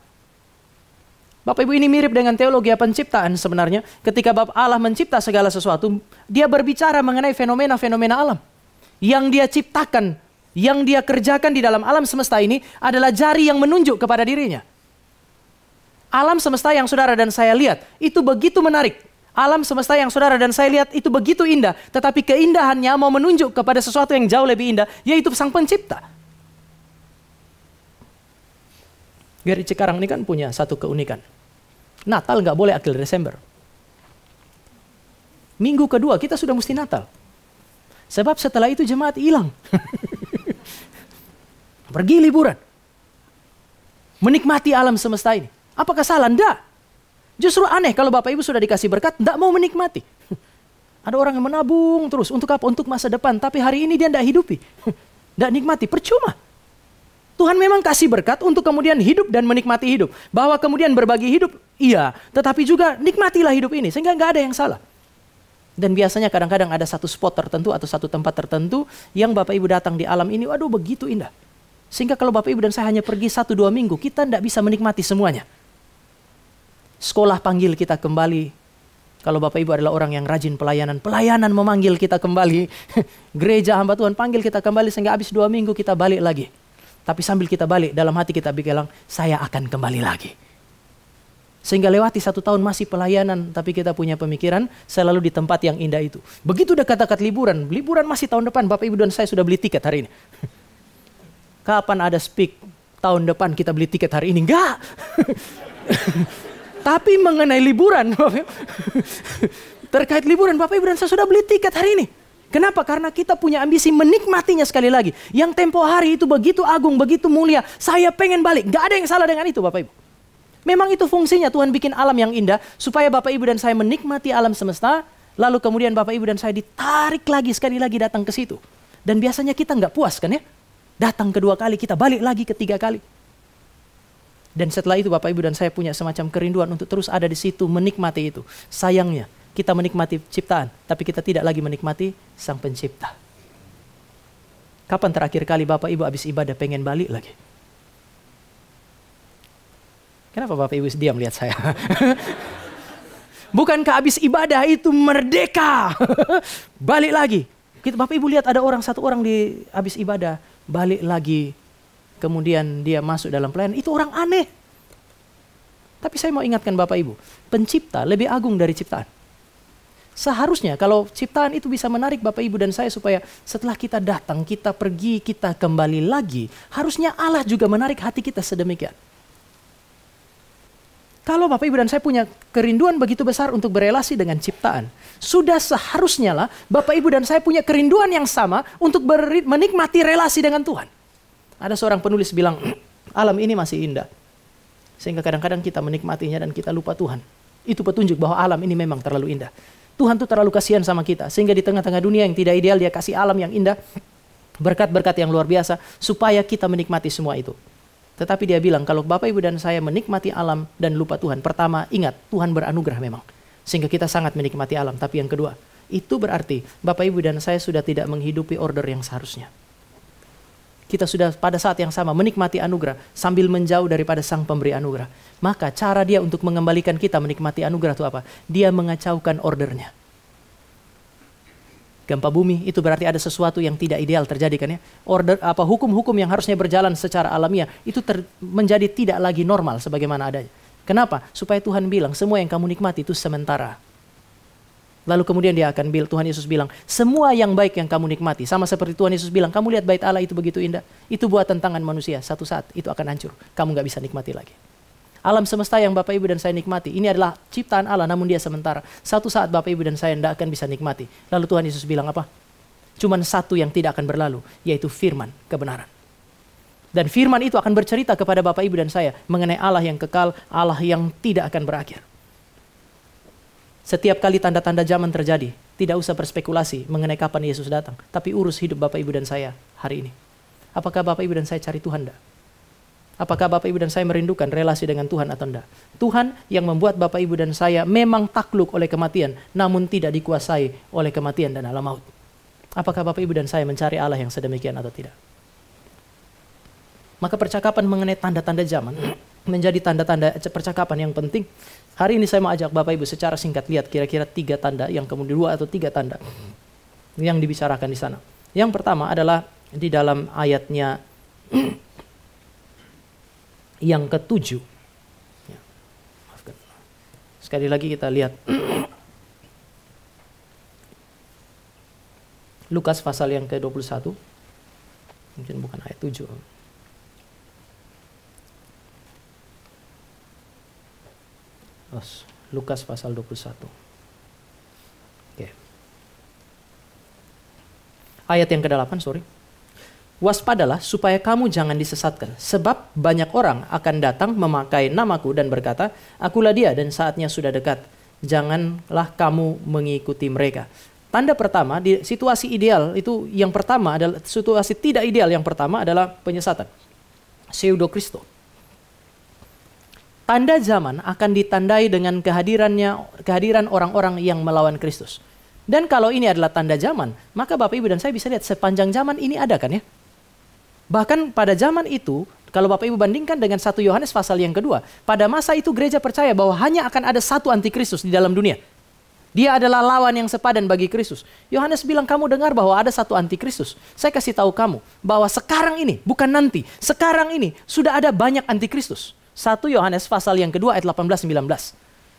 Speaker 1: Bapak Ibu, ini mirip dengan teologi penciptaan sebenarnya. Ketika Bapa Allah mencipta segala sesuatu, Dia berbicara mengenai fenomena-fenomena alam. Yang Dia ciptakan, yang Dia kerjakan di dalam alam semesta ini adalah jari yang menunjuk kepada dirinya. Alam semesta yang saudara dan saya lihat, itu begitu menarik. Alam semesta yang saudara dan saya lihat itu begitu indah, tetapi keindahannya mau menunjuk kepada sesuatu yang jauh lebih indah, yaitu Sang Pencipta. Gereja Cikarang ini kan punya satu keunikan. Natal nggak boleh akhir Desember. Minggu kedua kita sudah mesti Natal. Sebab setelah itu jemaat hilang. Pergi liburan. Menikmati alam semesta ini. Apakah salah? Enggak. Justru aneh kalau Bapak Ibu sudah dikasih berkat, tidak mau menikmati. Ada orang yang menabung terus, untuk apa? Untuk masa depan. Tapi hari ini dia tidak hidupi. Tidak nikmati, percuma. Tuhan memang kasih berkat untuk kemudian hidup dan menikmati hidup. Bahwa kemudian berbagi hidup, iya. Tetapi juga nikmatilah hidup ini, sehingga nggak ada yang salah. Dan biasanya kadang-kadang ada satu spot tertentu atau satu tempat tertentu yang Bapak Ibu datang di alam ini, waduh begitu indah. Sehingga kalau Bapak Ibu dan saya hanya pergi 1-2 minggu, kita tidak bisa menikmati semuanya. Sekolah panggil kita kembali. Kalau Bapak Ibu adalah orang yang rajin pelayanan memanggil kita kembali. Gereja hamba Tuhan panggil kita kembali sehingga habis 2 minggu kita balik lagi. Tapi sambil kita balik, dalam hati kita bilang, saya akan kembali lagi. Sehingga lewati 1 tahun masih pelayanan, tapi kita punya pemikiran selalu di tempat yang indah itu. Begitu dekat-dekat liburan masih tahun depan, Bapak Ibu dan saya sudah beli tiket hari ini. Kapan ada speak tahun depan kita beli tiket hari ini? Enggak. Tapi mengenai liburan, terkait liburan, Bapak Ibu dan saya sudah beli tiket hari ini. Kenapa? Karena kita punya ambisi menikmatinya sekali lagi. Yang tempo hari itu begitu agung, begitu mulia. Saya pengen balik. Gak ada yang salah dengan itu, Bapak Ibu. Memang itu fungsinya Tuhan bikin alam yang indah, supaya Bapak Ibu dan saya menikmati alam semesta, lalu kemudian Bapak Ibu dan saya ditarik lagi, sekali lagi datang ke situ. Dan biasanya kita nggak puas kan ya? Datang kedua kali, kita balik lagi ketiga kali. Dan setelah itu Bapak Ibu dan saya punya semacam kerinduan untuk terus ada di situ, menikmati itu. Sayangnya, kita menikmati ciptaan, tapi kita tidak lagi menikmati Sang Pencipta. Kapan terakhir kali Bapak Ibu habis ibadah pengen balik lagi? Kenapa Bapak Ibu diam lihat saya? Bukankah habis ibadah itu merdeka? Balik lagi. Bapak Ibu lihat ada satu orang di habis ibadah, balik lagi. Kemudian dia masuk dalam pelayanan. Itu orang aneh. Tapi saya mau ingatkan Bapak Ibu, pencipta lebih agung dari ciptaan. Seharusnya kalau ciptaan itu bisa menarik Bapak Ibu dan saya supaya setelah kita datang, kita pergi, kita kembali lagi. Harusnya Allah juga menarik hati kita sedemikian. Kalau Bapak Ibu dan saya punya kerinduan begitu besar untuk berelasi dengan ciptaan, sudah seharusnya lah Bapak Ibu dan saya punya kerinduan yang sama untuk menikmati relasi dengan Tuhan. Ada seorang penulis bilang, alam ini masih indah. Sehingga kadang-kadang kita menikmatinya dan kita lupa Tuhan. Itu petunjuk bahwa alam ini memang terlalu indah. Tuhan tuh terlalu kasihan sama kita. Sehingga di tengah-tengah dunia yang tidak ideal, dia kasih alam yang indah. Berkat-berkat yang luar biasa. Supaya kita menikmati semua itu. Tetapi dia bilang, kalau Bapak Ibu dan saya menikmati alam dan lupa Tuhan. Pertama, ingat, Tuhan beranugerah memang. Sehingga kita sangat menikmati alam. Tapi yang kedua, itu berarti Bapak Ibu dan saya sudah tidak menghidupi order yang seharusnya. Kita sudah pada saat yang sama menikmati anugerah sambil menjauh daripada sang pemberi anugerah. Maka cara dia untuk mengembalikan kita menikmati anugerah itu apa? Dia mengacaukan ordernya. Gempa bumi itu berarti ada sesuatu yang tidak ideal terjadi kan ya. Hukum-hukum yang harusnya berjalan secara alamiah itu menjadi tidak lagi normal sebagaimana adanya. Kenapa? Supaya Tuhan bilang semua yang kamu nikmati itu sementara. Lalu kemudian Tuhan Yesus bilang, semua yang baik yang kamu nikmati. Sama seperti Tuhan Yesus bilang, kamu lihat bait Allah itu begitu indah. Itu buatan tangan manusia, satu saat itu akan hancur. Kamu gak bisa nikmati lagi. Alam semesta yang Bapak Ibu dan saya nikmati, ini adalah ciptaan Allah namun dia sementara. Satu saat Bapak Ibu dan saya tidak akan bisa nikmati. Lalu Tuhan Yesus bilang apa? Cuman satu yang tidak akan berlalu, yaitu firman kebenaran. Dan firman itu akan bercerita kepada Bapak Ibu dan saya mengenai Allah yang kekal, Allah yang tidak akan berakhir. Setiap kali tanda-tanda zaman terjadi, tidak usah berspekulasi mengenai kapan Yesus datang. Tapi urus hidup Bapak Ibu dan saya hari ini. Apakah Bapak Ibu dan saya cari Tuhan enggak? Apakah Bapak Ibu dan saya merindukan relasi dengan Tuhan atau enggak? Tuhan yang membuat Bapak Ibu dan saya memang takluk oleh kematian, namun tidak dikuasai oleh kematian dan alam maut. Apakah Bapak Ibu dan saya mencari Allah yang sedemikian atau tidak? Maka percakapan mengenai tanda-tanda zaman menjadi tanda-tanda percakapan yang penting. Hari ini saya mau ajak Bapak Ibu secara singkat lihat kira-kira 3 tanda, yang kemudian 2 atau 3 tanda yang dibicarakan di sana. Yang pertama adalah di dalam ayatnya yang ke-7. Ya, maafkan. Sekali lagi kita lihat Lukas pasal yang ke-21. Mungkin bukan ayat 7. Lukas pasal 21. Oke. Ayat yang ke-8, Waspadalah supaya kamu jangan disesatkan, sebab banyak orang akan datang memakai namaku dan berkata, akulah dia dan saatnya sudah dekat. Janganlah kamu mengikuti mereka. Tanda pertama di situasi ideal itu yang pertama adalah situasi tidak ideal, yang pertama adalah penyesatan. Pseudo-Kristo. Tanda zaman akan ditandai dengan kehadiran orang-orang yang melawan Kristus. Dan kalau ini adalah tanda zaman, maka Bapak Ibu dan saya bisa lihat sepanjang zaman ini ada kan ya. Bahkan pada zaman itu, kalau Bapak Ibu bandingkan dengan 1 Yohanes pasal yang kedua, pada masa itu gereja percaya bahwa hanya akan ada satu antikristus di dalam dunia. Dia adalah lawan yang sepadan bagi Kristus. Yohanes bilang, kamu dengar bahwa ada satu antikristus. Saya kasih tahu kamu bahwa sekarang ini, bukan nanti, sekarang ini sudah ada banyak antikristus. 1 Yohanes pasal yang kedua ayat 18-19.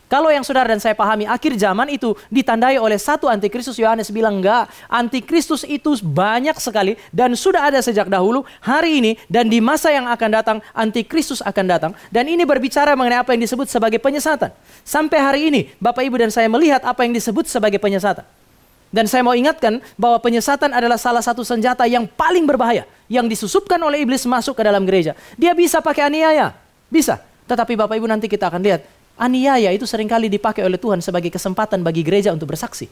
Speaker 1: Kalau yang saudara dan saya pahami akhir zaman itu ditandai oleh satu antikristus, Yohanes bilang enggak, antikristus itu banyak sekali dan sudah ada sejak dahulu, hari ini dan di masa yang akan datang antikristus akan datang, dan ini berbicara mengenai apa yang disebut sebagai penyesatan. Sampai hari ini Bapak Ibu dan saya melihat apa yang disebut sebagai penyesatan. Dan saya mau ingatkan bahwa penyesatan adalah salah satu senjata yang paling berbahaya yang disusupkan oleh iblis masuk ke dalam gereja. Dia bisa pakai aniaya. Bisa, tetapi Bapak Ibu nanti kita akan lihat, aniaya itu seringkali dipakai oleh Tuhan sebagai kesempatan bagi gereja untuk bersaksi.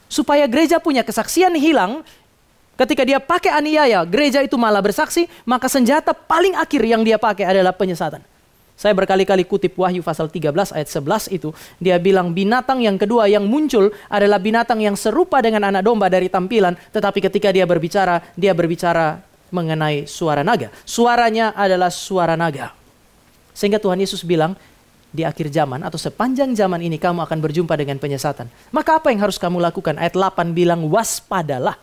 Speaker 1: Supaya gereja punya kesaksian hilang, ketika dia pakai aniaya, gereja itu malah bersaksi, maka senjata paling akhir yang dia pakai adalah penyesatan. Saya berkali-kali kutip Wahyu pasal 13 ayat 11 itu, dia bilang binatang yang kedua yang muncul adalah binatang yang serupa dengan anak domba dari tampilan, tetapi ketika dia berbicara mengenai suara naga. Suaranya adalah suara naga. Sehingga Tuhan Yesus bilang, di akhir zaman atau sepanjang zaman ini kamu akan berjumpa dengan penyesatan. Maka apa yang harus kamu lakukan? Ayat 8 bilang waspadalah.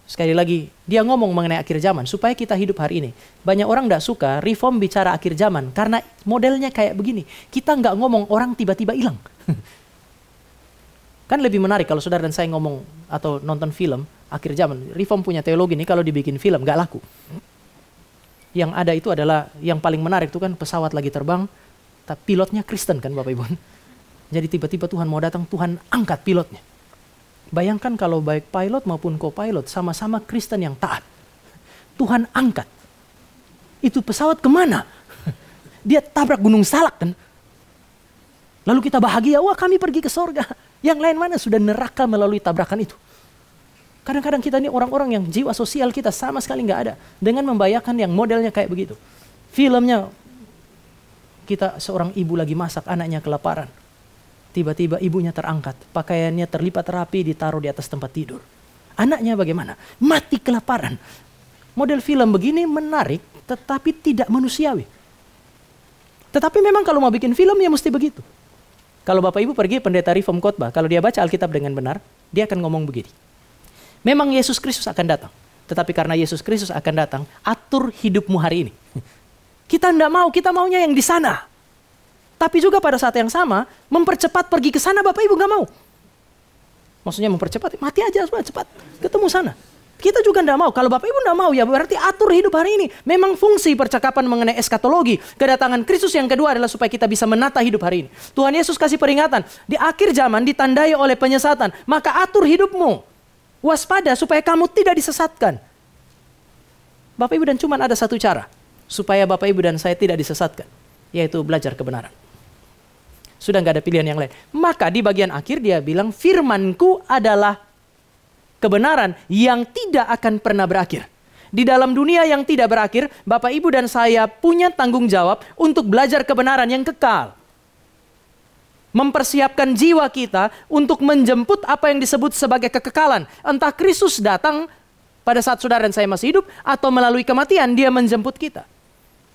Speaker 1: Sekali lagi, dia ngomong mengenai akhir zaman supaya kita hidup hari ini. Banyak orang tidak suka reform bicara akhir zaman karena modelnya kayak begini. Kita nggak ngomong orang tiba-tiba hilang. Kan lebih menarik kalau saudara dan saya ngomong atau nonton film akhir zaman. Reform punya teologi ini kalau dibikin film nggak laku. Yang ada itu adalah yang paling menarik itu kan pesawat lagi terbang, tapi pilotnya Kristen kan Bapak Ibu. Jadi tiba-tiba Tuhan mau datang, Tuhan angkat pilotnya. Bayangkan kalau baik pilot maupun co-pilot sama-sama Kristen yang taat. Tuhan angkat. Itu pesawat kemana? Dia tabrak gunung salak kan. Lalu kita bahagia, wah kami pergi ke sorga. Yang lain mana sudah neraka melalui tabrakan itu. Kadang-kadang kita ini orang-orang yang jiwa sosial kita sama sekali nggak ada. Dengan membayangkan yang modelnya kayak begitu. Filmnya, kita seorang ibu lagi masak, anaknya kelaparan. Tiba-tiba ibunya terangkat, pakaiannya terlipat rapi, ditaruh di atas tempat tidur. Anaknya bagaimana? Mati kelaparan. Model film begini menarik, tetapi tidak manusiawi. Tetapi memang kalau mau bikin film ya mesti begitu. Kalau Bapak Ibu pergi pendeta reform khotbah, kalau dia baca Alkitab dengan benar, dia akan ngomong begini. Memang Yesus Kristus akan datang. Tetapi karena Yesus Kristus akan datang, atur hidupmu hari ini. Kita enggak mau, kita maunya yang di sana. Tapi juga pada saat yang sama, mempercepat pergi ke sana Bapak Ibu enggak mau. Maksudnya mempercepat, mati aja cepat, ketemu sana. Kita juga enggak mau. Kalau Bapak Ibu enggak mau ya berarti atur hidup hari ini. Memang fungsi percakapan mengenai eskatologi, kedatangan Kristus yang kedua adalah supaya kita bisa menata hidup hari ini. Tuhan Yesus kasih peringatan, di akhir zaman ditandai oleh penyesatan, maka atur hidupmu. Waspada supaya kamu tidak disesatkan. Bapak Ibu dan cuma ada satu cara supaya Bapak Ibu dan saya tidak disesatkan, yaitu belajar kebenaran. Sudah nggak ada pilihan yang lain. Maka di bagian akhir dia bilang, firmanku adalah kebenaran yang tidak akan pernah berakhir. Di dalam dunia yang tidak berakhir, Bapak Ibu dan saya punya tanggung jawab untuk belajar kebenaran yang kekal. Mempersiapkan jiwa kita untuk menjemput apa yang disebut sebagai kekekalan. Entah Kristus datang pada saat saudara dan saya masih hidup, atau melalui kematian dia menjemput kita.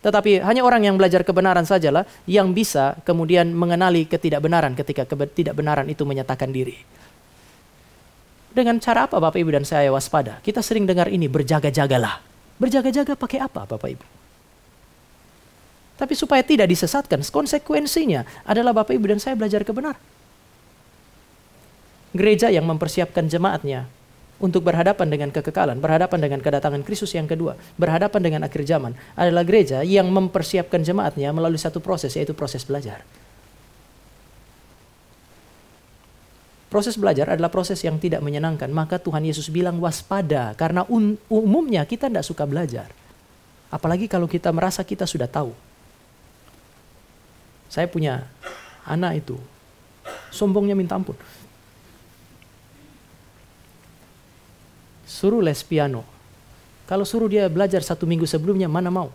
Speaker 1: Tetapi hanya orang yang belajar kebenaran sajalah yang bisa kemudian mengenali ketidakbenaran ketika ketidakbenaran itu menyatakan diri. Dengan cara apa Bapak Ibu dan saya waspada? Kita sering dengar ini, berjaga-jagalah. Berjaga-jaga pakai apa Bapak Ibu? Tapi supaya tidak disesatkan, konsekuensinya adalah Bapak Ibu dan saya belajar kebenaran. Gereja yang mempersiapkan jemaatnya untuk berhadapan dengan kekekalan, berhadapan dengan kedatangan Kristus yang kedua, berhadapan dengan akhir zaman, adalah gereja yang mempersiapkan jemaatnya melalui satu proses, yaitu proses belajar. Proses belajar adalah proses yang tidak menyenangkan. Maka Tuhan Yesus bilang waspada, karena umumnya kita tidak suka belajar. Apalagi kalau kita merasa kita sudah tahu. Saya punya anak itu, sombongnya minta ampun. Suruh les piano. Kalau suruh dia belajar 1 minggu sebelumnya, mana mau.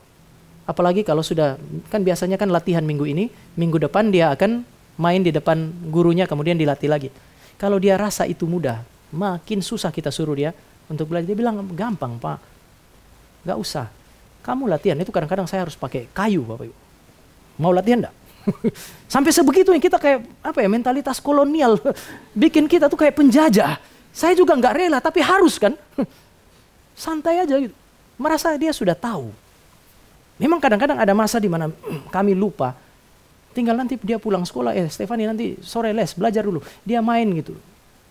Speaker 1: Apalagi kalau sudah, kan biasanya kan latihan minggu ini, minggu depan dia akan main di depan gurunya, kemudian dilatih lagi. Kalau dia rasa itu mudah, makin susah kita suruh dia untuk belajar. Dia bilang, gampang Pak, gak usah. Kamu latihan, itu kadang-kadang saya harus pakai kayu Bapak Ibu. Mau latihan enggak? Sampai sebegitu yang kita kayak apa ya, mentalitas kolonial bikin kita tuh kayak penjajah. Saya juga nggak rela tapi harus kan. Santai aja gitu. Merasa dia sudah tahu. Memang kadang-kadang ada masa di mana kami lupa. Tinggal nanti dia pulang sekolah, Stefani nanti sore les, belajar dulu. Dia main gitu.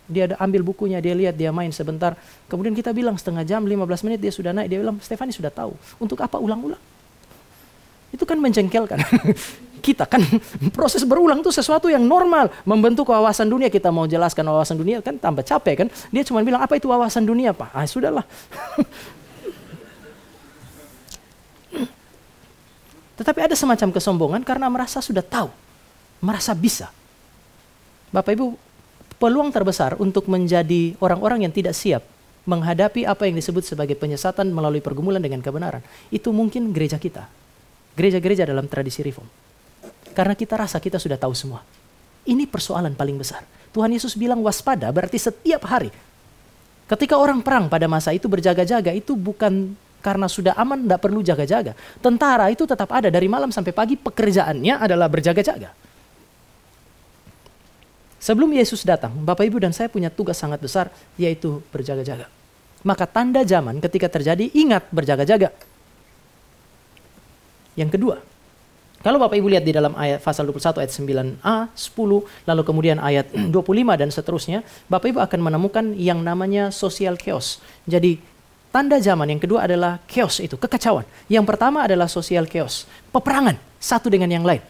Speaker 1: Dia ambil bukunya, dia lihat, dia main sebentar. Kemudian kita bilang setengah jam, 15 menit dia sudah naik. Dia bilang, Stefani sudah tahu. Untuk apa ulang-ulang? Itu kan menjengkelkan. Kita kan proses berulang itu sesuatu yang normal. Membentuk wawasan dunia, kita mau jelaskan wawasan dunia kan tambah capek kan. Dia cuma bilang, apa itu wawasan dunia Pak? Ah sudahlah. Tetapi ada semacam kesombongan karena merasa sudah tahu. Merasa bisa. Bapak Ibu, peluang terbesar untuk menjadi orang-orang yang tidak siap menghadapi apa yang disebut sebagai penyesatan melalui pergumulan dengan kebenaran. Itu mungkin gereja kita. Gereja-gereja dalam tradisi reform. Karena kita rasa kita sudah tahu semua. Ini persoalan paling besar. Tuhan Yesus bilang waspada berarti setiap hari. Ketika orang perang pada masa itu berjaga-jaga itu bukan Karena sudah aman, tidak perlu jaga-jaga. Tentara itu tetap ada dari malam sampai pagi, pekerjaannya adalah berjaga-jaga. Sebelum Yesus datang, Bapak Ibu dan saya punya tugas sangat besar, yaitu berjaga-jaga. Maka tanda zaman ketika terjadi, ingat berjaga-jaga. Yang kedua, kalau Bapak Ibu lihat di dalam ayat pasal 21 ayat 9a, 10, lalu kemudian ayat 25 dan seterusnya, Bapak Ibu akan menemukan yang namanya social chaos. Jadi tanda zaman yang kedua adalah chaos itu, kekacauan. Yang pertama adalah social chaos, peperangan satu dengan yang lain.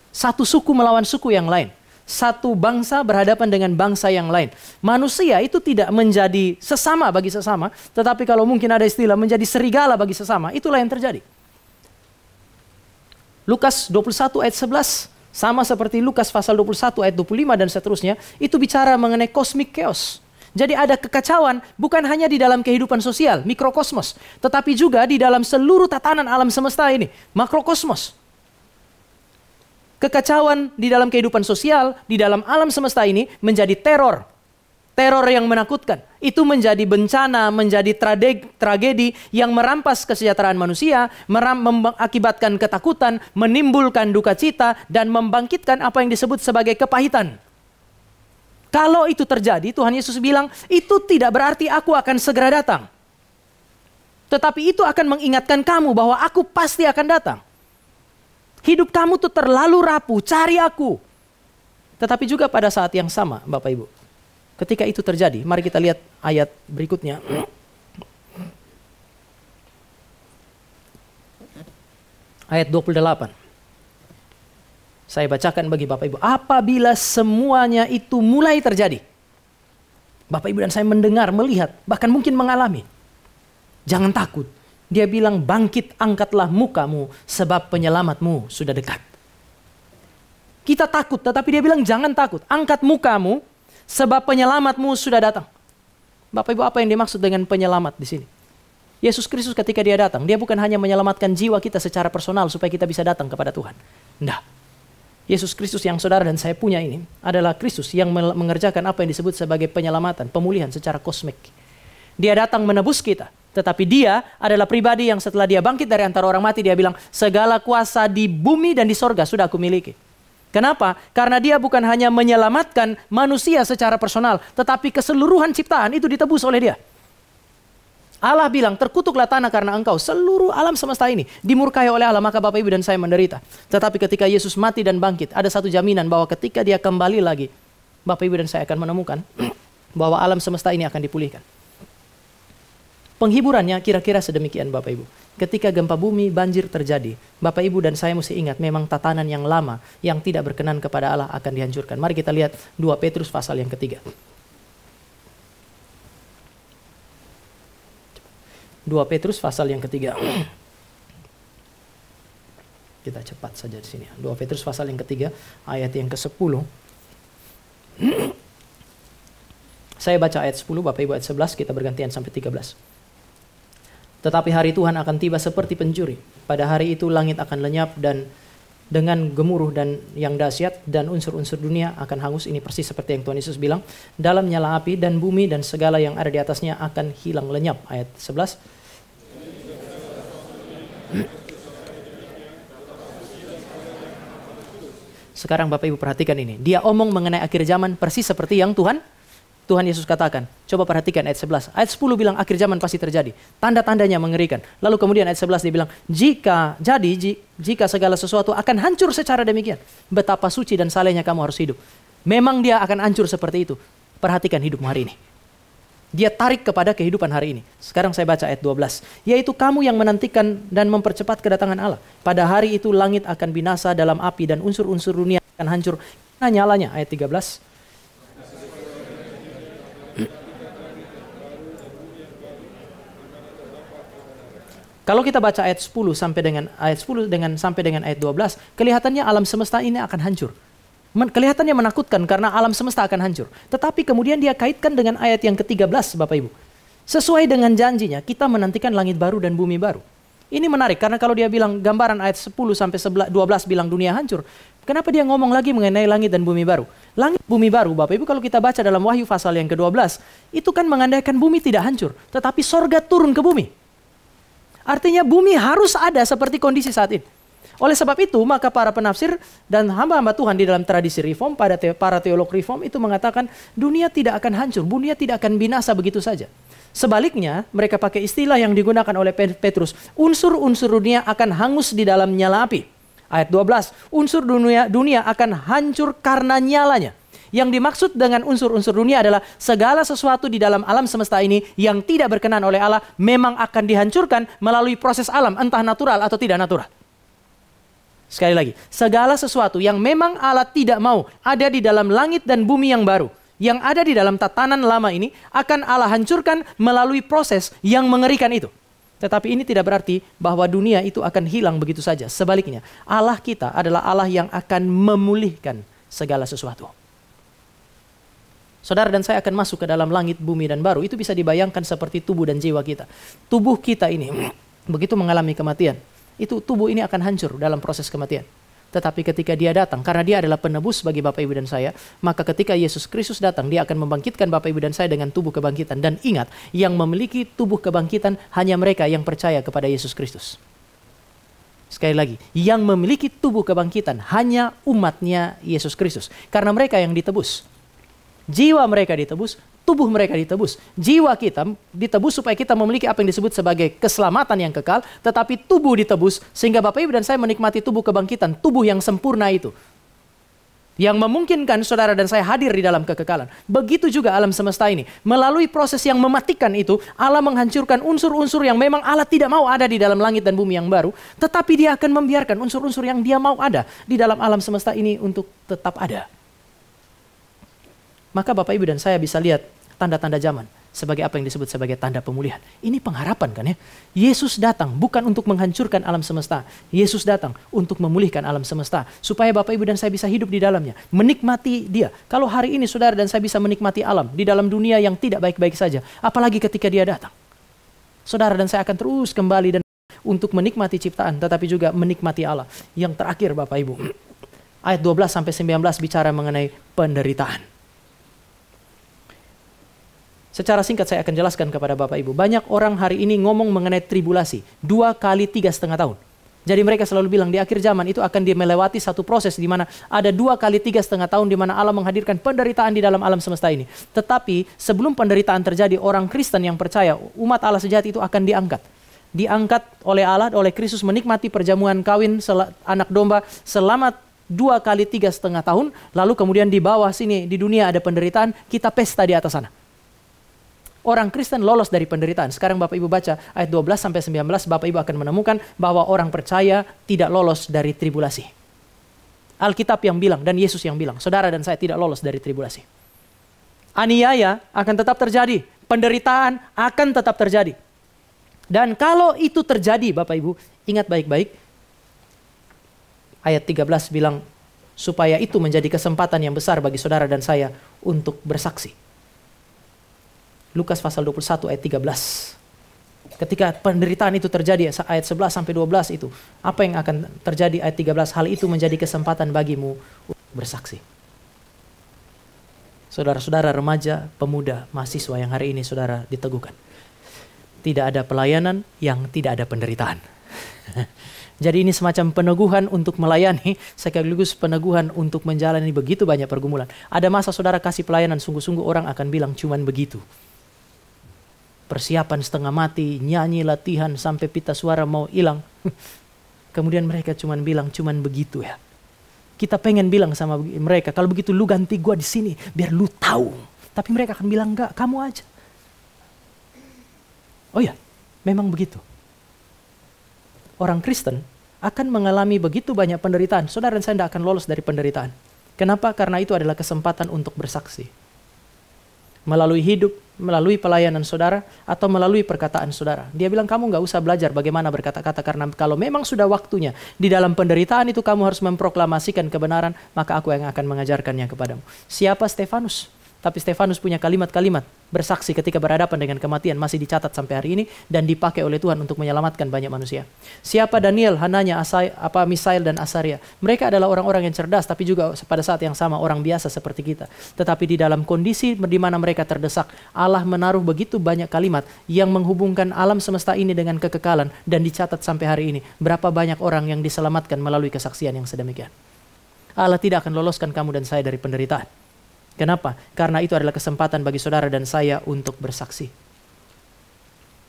Speaker 1: Satu suku melawan suku yang lain. Satu bangsa berhadapan dengan bangsa yang lain. Manusia itu tidak menjadi sesama bagi sesama, tetapi kalau mungkin ada istilah menjadi serigala bagi sesama, itulah yang terjadi. Lukas 21 ayat 11, sama seperti Lukas pasal 21 ayat 25 dan seterusnya, itu bicara mengenai cosmic chaos. Jadi ada kekacauan bukan hanya di dalam kehidupan sosial, mikrokosmos, tetapi juga di dalam seluruh tatanan alam semesta ini, makrokosmos. Kekacauan di dalam kehidupan sosial, di dalam alam semesta ini menjadi teror. Teror yang menakutkan. Itu menjadi bencana, menjadi tragedi yang merampas kesejahteraan manusia, mengakibatkan ketakutan, menimbulkan duka cita, dan membangkitkan apa yang disebut sebagai kepahitan. Kalau itu terjadi, Tuhan Yesus bilang, itu tidak berarti aku akan segera datang. Tetapi itu akan mengingatkan kamu bahwa aku pasti akan datang. Hidup kamu tuh terlalu rapuh, cari aku. Tetapi juga pada saat yang sama, Bapak Ibu. Ketika itu terjadi, mari kita lihat ayat berikutnya. Ayat 28. Saya bacakan bagi Bapak Ibu. Apabila semuanya itu mulai terjadi. Bapak Ibu dan saya mendengar, melihat, bahkan mungkin mengalami. Jangan takut. Dia bilang, bangkit, angkatlah mukamu, sebab penyelamatmu sudah dekat. Kita takut, tetapi dia bilang, jangan takut. Angkat mukamu, sebab penyelamatmu sudah datang. Bapak Ibu, apa yang dimaksud dengan penyelamat di sini? Yesus Kristus ketika dia datang, dia bukan hanya menyelamatkan jiwa kita secara personal supaya kita bisa datang kepada Tuhan. Tidak. Yesus Kristus yang saudara dan saya punya ini adalah Kristus yang mengerjakan apa yang disebut sebagai penyelamatan, pemulihan secara kosmik. Dia datang menebus kita, tetapi dia adalah pribadi yang setelah dia bangkit dari antara orang mati, dia bilang, segala kuasa di bumi dan di sorga sudah aku miliki. Kenapa? Karena dia bukan hanya menyelamatkan manusia secara personal, tetapi keseluruhan ciptaan itu ditebus oleh dia. Allah bilang, terkutuklah tanah karena engkau. Seluruh alam semesta ini dimurkai oleh Allah, maka Bapak Ibu dan saya menderita. Tetapi ketika Yesus mati dan bangkit, ada satu jaminan bahwa ketika dia kembali lagi, Bapak Ibu dan saya akan menemukan bahwa alam semesta ini akan dipulihkan. Penghiburannya kira-kira sedemikian Bapak Ibu. Ketika gempa bumi, banjir terjadi, Bapak Ibu dan saya mesti ingat, memang tatanan yang lama, yang tidak berkenan kepada Allah akan dihancurkan. Mari kita lihat 2 Petrus pasal yang ketiga. 2 Petrus pasal yang ketiga. Kita cepat saja di sini. 2 Petrus pasal yang ketiga, ayat yang ke-10. Saya baca ayat 10, Bapak Ibu ayat 11, kita bergantian sampai 13. Tetapi hari Tuhan akan tiba seperti pencuri. Pada hari itu langit akan lenyap dan dengan gemuruh dan yang dahsyat, dan unsur-unsur dunia akan hangus. Ini persis seperti yang Tuhan Yesus bilang. Dalam nyala api dan bumi dan segala yang ada di atasnya akan hilang lenyap. Ayat 11. Sekarang Bapak Ibu perhatikan ini. Dia omong mengenai akhir zaman persis seperti yang Tuhan Yesus katakan. Coba perhatikan ayat 11. Ayat 10 bilang akhir zaman pasti terjadi. Tanda-tandanya mengerikan. Lalu kemudian ayat 11 dia bilang, jika segala sesuatu akan hancur secara demikian, betapa suci dan salehnya kamu harus hidup. Memang dia akan hancur seperti itu. Perhatikan hidupmu hari ini. Dia tarik kepada kehidupan hari ini. Sekarang saya baca ayat 12. Yaitu kamu yang menantikan dan mempercepat kedatangan Allah. Pada hari itu langit akan binasa dalam api dan unsur-unsur dunia akan hancur. Nah nyalanya ayat 13. Kalau kita baca ayat 10 sampai dengan ayat 12, kelihatannya alam semesta ini akan hancur. Kelihatannya menakutkan karena alam semesta akan hancur. Tetapi kemudian dia kaitkan dengan ayat yang ke-13, Bapak Ibu. Sesuai dengan janjinya, kita menantikan langit baru dan bumi baru. Ini menarik karena kalau dia bilang gambaran ayat 10 sampai 12 bilang dunia hancur. Kenapa dia ngomong lagi mengenai langit dan bumi baru? Langit bumi baru, Bapak Ibu, kalau kita baca dalam Wahyu pasal yang ke-12, itu kan mengandaikan bumi tidak hancur, tetapi sorga turun ke bumi. Artinya bumi harus ada seperti kondisi saat ini. Oleh sebab itu, maka para penafsir dan hamba-hamba Tuhan di dalam tradisi reform, para teolog reform itu mengatakan dunia tidak akan hancur, dunia tidak akan binasa begitu saja. Sebaliknya, mereka pakai istilah yang digunakan oleh Petrus, unsur-unsur dunia akan hangus di dalam nyala api. Ayat 12, unsur dunia akan hancur karena nyalanya. Yang dimaksud dengan unsur-unsur dunia adalah segala sesuatu di dalam alam semesta ini yang tidak berkenan oleh Allah memang akan dihancurkan melalui proses alam, entah natural atau tidak natural. Sekali lagi, segala sesuatu yang memang Allah tidak mau ada di dalam langit dan bumi yang baru, yang ada di dalam tatanan lama ini, akan Allah hancurkan melalui proses yang mengerikan itu. Tetapi ini tidak berarti bahwa dunia itu akan hilang begitu saja. Sebaliknya, Allah kita adalah Allah yang akan memulihkan segala sesuatu. Saudara dan saya akan masuk ke dalam langit, bumi, dan baru. Itu bisa dibayangkan seperti tubuh dan jiwa kita. Tubuh kita ini begitu mengalami kematian, itu tubuh ini akan hancur dalam proses kematian. Tetapi ketika dia datang, karena dia adalah penebus bagi Bapak Ibu dan saya, maka ketika Yesus Kristus datang, dia akan membangkitkan Bapak Ibu dan saya dengan tubuh kebangkitan. Dan ingat, yang memiliki tubuh kebangkitan hanya mereka yang percaya kepada Yesus Kristus. Sekali lagi, yang memiliki tubuh kebangkitan hanya umatnya Yesus Kristus. Karena mereka yang ditebus. Jiwa mereka ditebus, tubuh mereka ditebus. Jiwa kita ditebus supaya kita memiliki apa yang disebut sebagai keselamatan yang kekal, tetapi tubuh ditebus sehingga Bapak Ibu dan saya menikmati tubuh kebangkitan, tubuh yang sempurna itu. Yang memungkinkan saudara dan saya hadir di dalam kekekalan. Begitu juga alam semesta ini. Melalui proses yang mematikan itu, Allah menghancurkan unsur-unsur yang memang Allah tidak mau ada di dalam langit dan bumi yang baru, tetapi dia akan membiarkan unsur-unsur yang dia mau ada di dalam alam semesta ini untuk tetap ada. Maka Bapak Ibu dan saya bisa lihat tanda-tanda zaman sebagai apa yang disebut sebagai tanda pemulihan. Ini pengharapan kan ya. Yesus datang bukan untuk menghancurkan alam semesta. Yesus datang untuk memulihkan alam semesta. Supaya Bapak Ibu dan saya bisa hidup di dalamnya. Menikmati dia. Kalau hari ini saudara dan saya bisa menikmati alam di dalam dunia yang tidak baik-baik saja. Apalagi ketika dia datang. Saudara dan saya akan terus kembali dan untuk menikmati ciptaan. Tetapi juga menikmati Allah. Yang terakhir Bapak Ibu. Ayat 12-19 bicara mengenai penderitaan. Secara singkat saya akan jelaskan kepada Bapak Ibu. Banyak orang hari ini ngomong mengenai tribulasi. 2 kali 3,5 tahun. Jadi mereka selalu bilang di akhir zaman itu akan melewati satu proses di mana ada 2 kali 3,5 tahun di mana Allah menghadirkan penderitaan di dalam alam semesta ini. Tetapi sebelum penderitaan terjadi, orang Kristen yang percaya umat Allah sejati itu akan diangkat. Diangkat oleh Allah, oleh Kristus menikmati perjamuan kawin anak domba selama 2 kali 3,5 tahun. Lalu kemudian di bawah sini di dunia ada penderitaan, kita pesta di atas sana. Orang Kristen lolos dari penderitaan. Sekarang Bapak Ibu baca ayat 12-19, Bapak Ibu akan menemukan bahwa orang percaya tidak lolos dari tribulasi. Alkitab yang bilang dan Yesus yang bilang, saudara dan saya tidak lolos dari tribulasi. Aniaya akan tetap terjadi, penderitaan akan tetap terjadi. Dan kalau itu terjadi Bapak Ibu, ingat baik-baik, ayat 13 bilang, supaya itu menjadi kesempatan yang besar bagi saudara dan saya untuk bersaksi. Lukas pasal 21 ayat 13. Ketika penderitaan itu terjadi ayat 11-12 itu, apa yang akan terjadi ayat 13? Hal itu menjadi kesempatan bagimu untuk bersaksi. Saudara-saudara remaja, pemuda, mahasiswa yang hari ini saudara diteguhkan. Tidak ada pelayanan yang tidak ada penderitaan. Jadi ini semacam peneguhan untuk melayani, sekaligus peneguhan untuk menjalani begitu banyak pergumulan. Ada masa saudara kasih pelayanan, sungguh-sungguh orang akan bilang cuman begitu. Persiapan setengah mati, nyanyi, latihan, sampai pita suara mau hilang. Kemudian mereka cuman bilang, cuman begitu ya. Kita pengen bilang sama mereka, kalau begitu lu ganti gua di sini, biar lu tahu. Tapi mereka akan bilang, enggak, kamu aja. Oh ya, memang begitu. Orang Kristen akan mengalami begitu banyak penderitaan. Saudara dan saya tidak akan lolos dari penderitaan. Kenapa? Karena itu adalah kesempatan untuk bersaksi. Melalui hidup, melalui pelayanan saudara, atau melalui perkataan saudara. Dia bilang kamu nggak usah belajar bagaimana berkata-kata, karena kalau memang sudah waktunya, di dalam penderitaan itu kamu harus memproklamasikan kebenaran, maka aku yang akan mengajarkannya kepadamu. Siapa Stefanus? Tapi Stefanus punya kalimat-kalimat bersaksi ketika berhadapan dengan kematian masih dicatat sampai hari ini dan dipakai oleh Tuhan untuk menyelamatkan banyak manusia. Siapa Daniel, Hananya, Misael dan Asaria? Mereka adalah orang-orang yang cerdas tapi juga pada saat yang sama orang biasa seperti kita. Tetapi di dalam kondisi di mana mereka terdesak, Allah menaruh begitu banyak kalimat yang menghubungkan alam semesta ini dengan kekekalan dan dicatat sampai hari ini. Berapa banyak orang yang diselamatkan melalui kesaksian yang sedemikian. Allah tidak akan loloskan kamu dan saya dari penderitaan. Kenapa? Karena itu adalah kesempatan bagi saudara dan saya untuk bersaksi.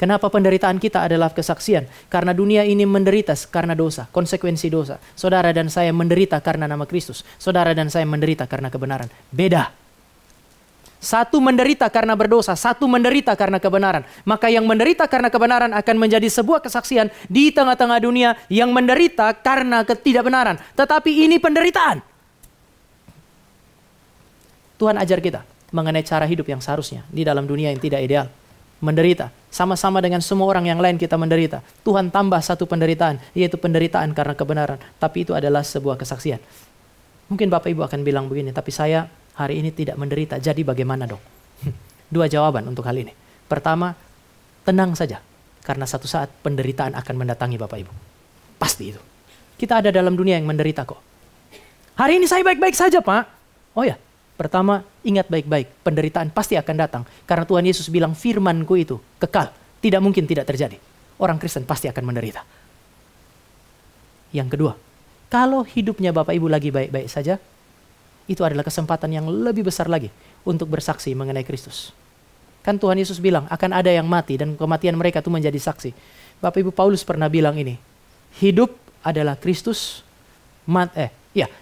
Speaker 1: Kenapa penderitaan kita adalah kesaksian? Karena dunia ini menderita karena dosa, konsekuensi dosa. Saudara dan saya menderita karena nama Kristus. Saudara dan saya menderita karena kebenaran. Beda. Satu menderita karena berdosa, satu menderita karena kebenaran. Maka yang menderita karena kebenaran akan menjadi sebuah kesaksian di tengah-tengah dunia yang menderita karena ketidakbenaran. Tetapi ini penderitaan. Tuhan ajar kita mengenai cara hidup yang seharusnya di dalam dunia yang tidak ideal. Menderita. Sama-sama dengan semua orang yang lain kita menderita. Tuhan tambah satu penderitaan, yaitu penderitaan karena kebenaran. Tapi itu adalah sebuah kesaksian. Mungkin Bapak Ibu akan bilang begini, tapi saya hari ini tidak menderita, jadi bagaimana dong? Dua jawaban untuk hal ini. Pertama, tenang saja. Karena satu saat penderitaan akan mendatangi Bapak Ibu. Pasti itu. Kita ada dalam dunia yang menderita kok. Hari ini saya baik-baik saja, Pak. Oh ya. Pertama, ingat baik-baik, penderitaan pasti akan datang. Karena Tuhan Yesus bilang firman-Ku itu kekal, tidak mungkin tidak terjadi. Orang Kristen pasti akan menderita. Yang kedua, kalau hidupnya Bapak Ibu lagi baik-baik saja, itu adalah kesempatan yang lebih besar lagi untuk bersaksi mengenai Kristus. Kan Tuhan Yesus bilang, akan ada yang mati dan kematian mereka itu menjadi saksi. Bapak Ibu Paulus pernah bilang ini, hidup adalah Kristus,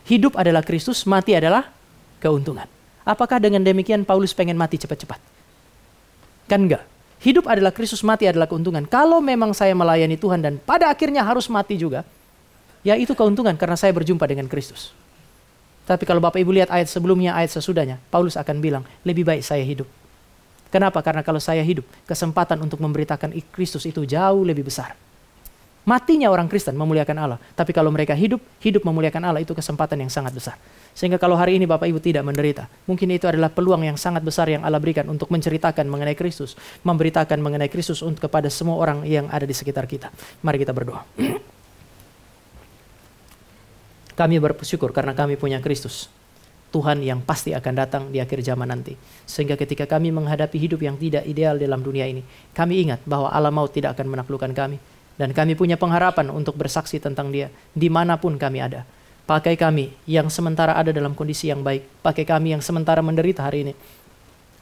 Speaker 1: hidup adalah Kristus, mati adalah keuntungan. Apakah dengan demikian Paulus pengen mati cepat-cepat? Kan enggak. Hidup adalah Kristus, mati adalah keuntungan. Kalau memang saya melayani Tuhan dan pada akhirnya harus mati juga, ya itu keuntungan karena saya berjumpa dengan Kristus. Tapi kalau Bapak Ibu lihat ayat sebelumnya, ayat sesudahnya, Paulus akan bilang, lebih baik saya hidup. Kenapa? Karena kalau saya hidup, kesempatan untuk memberitakan Kristus itu jauh lebih besar. Matinya orang Kristen memuliakan Allah. Tapi kalau mereka hidup memuliakan Allah, itu kesempatan yang sangat besar. Sehingga kalau hari ini Bapak Ibu tidak menderita, mungkin itu adalah peluang yang sangat besar yang Allah berikan untuk menceritakan mengenai Kristus. Memberitakan mengenai Kristus untuk kepada semua orang yang ada di sekitar kita. Mari kita berdoa. Kami bersyukur karena kami punya Kristus. Tuhan yang pasti akan datang di akhir zaman nanti. Sehingga ketika kami menghadapi hidup yang tidak ideal dalam dunia ini, kami ingat bahwa Allah maut tidak akan menaklukkan kami. Dan kami punya pengharapan untuk bersaksi tentang Dia dimanapun kami ada. Pakai kami yang sementara ada dalam kondisi yang baik. Pakai kami yang sementara menderita hari ini.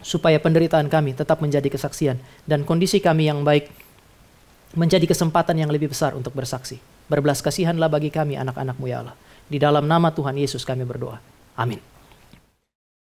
Speaker 1: Supaya penderitaan kami tetap menjadi kesaksian. Dan kondisi kami yang baik menjadi kesempatan yang lebih besar untuk bersaksi. Berbelas kasihanlah bagi kami anak-anak-Mu ya Allah. Di dalam nama Tuhan Yesus kami berdoa. Amin.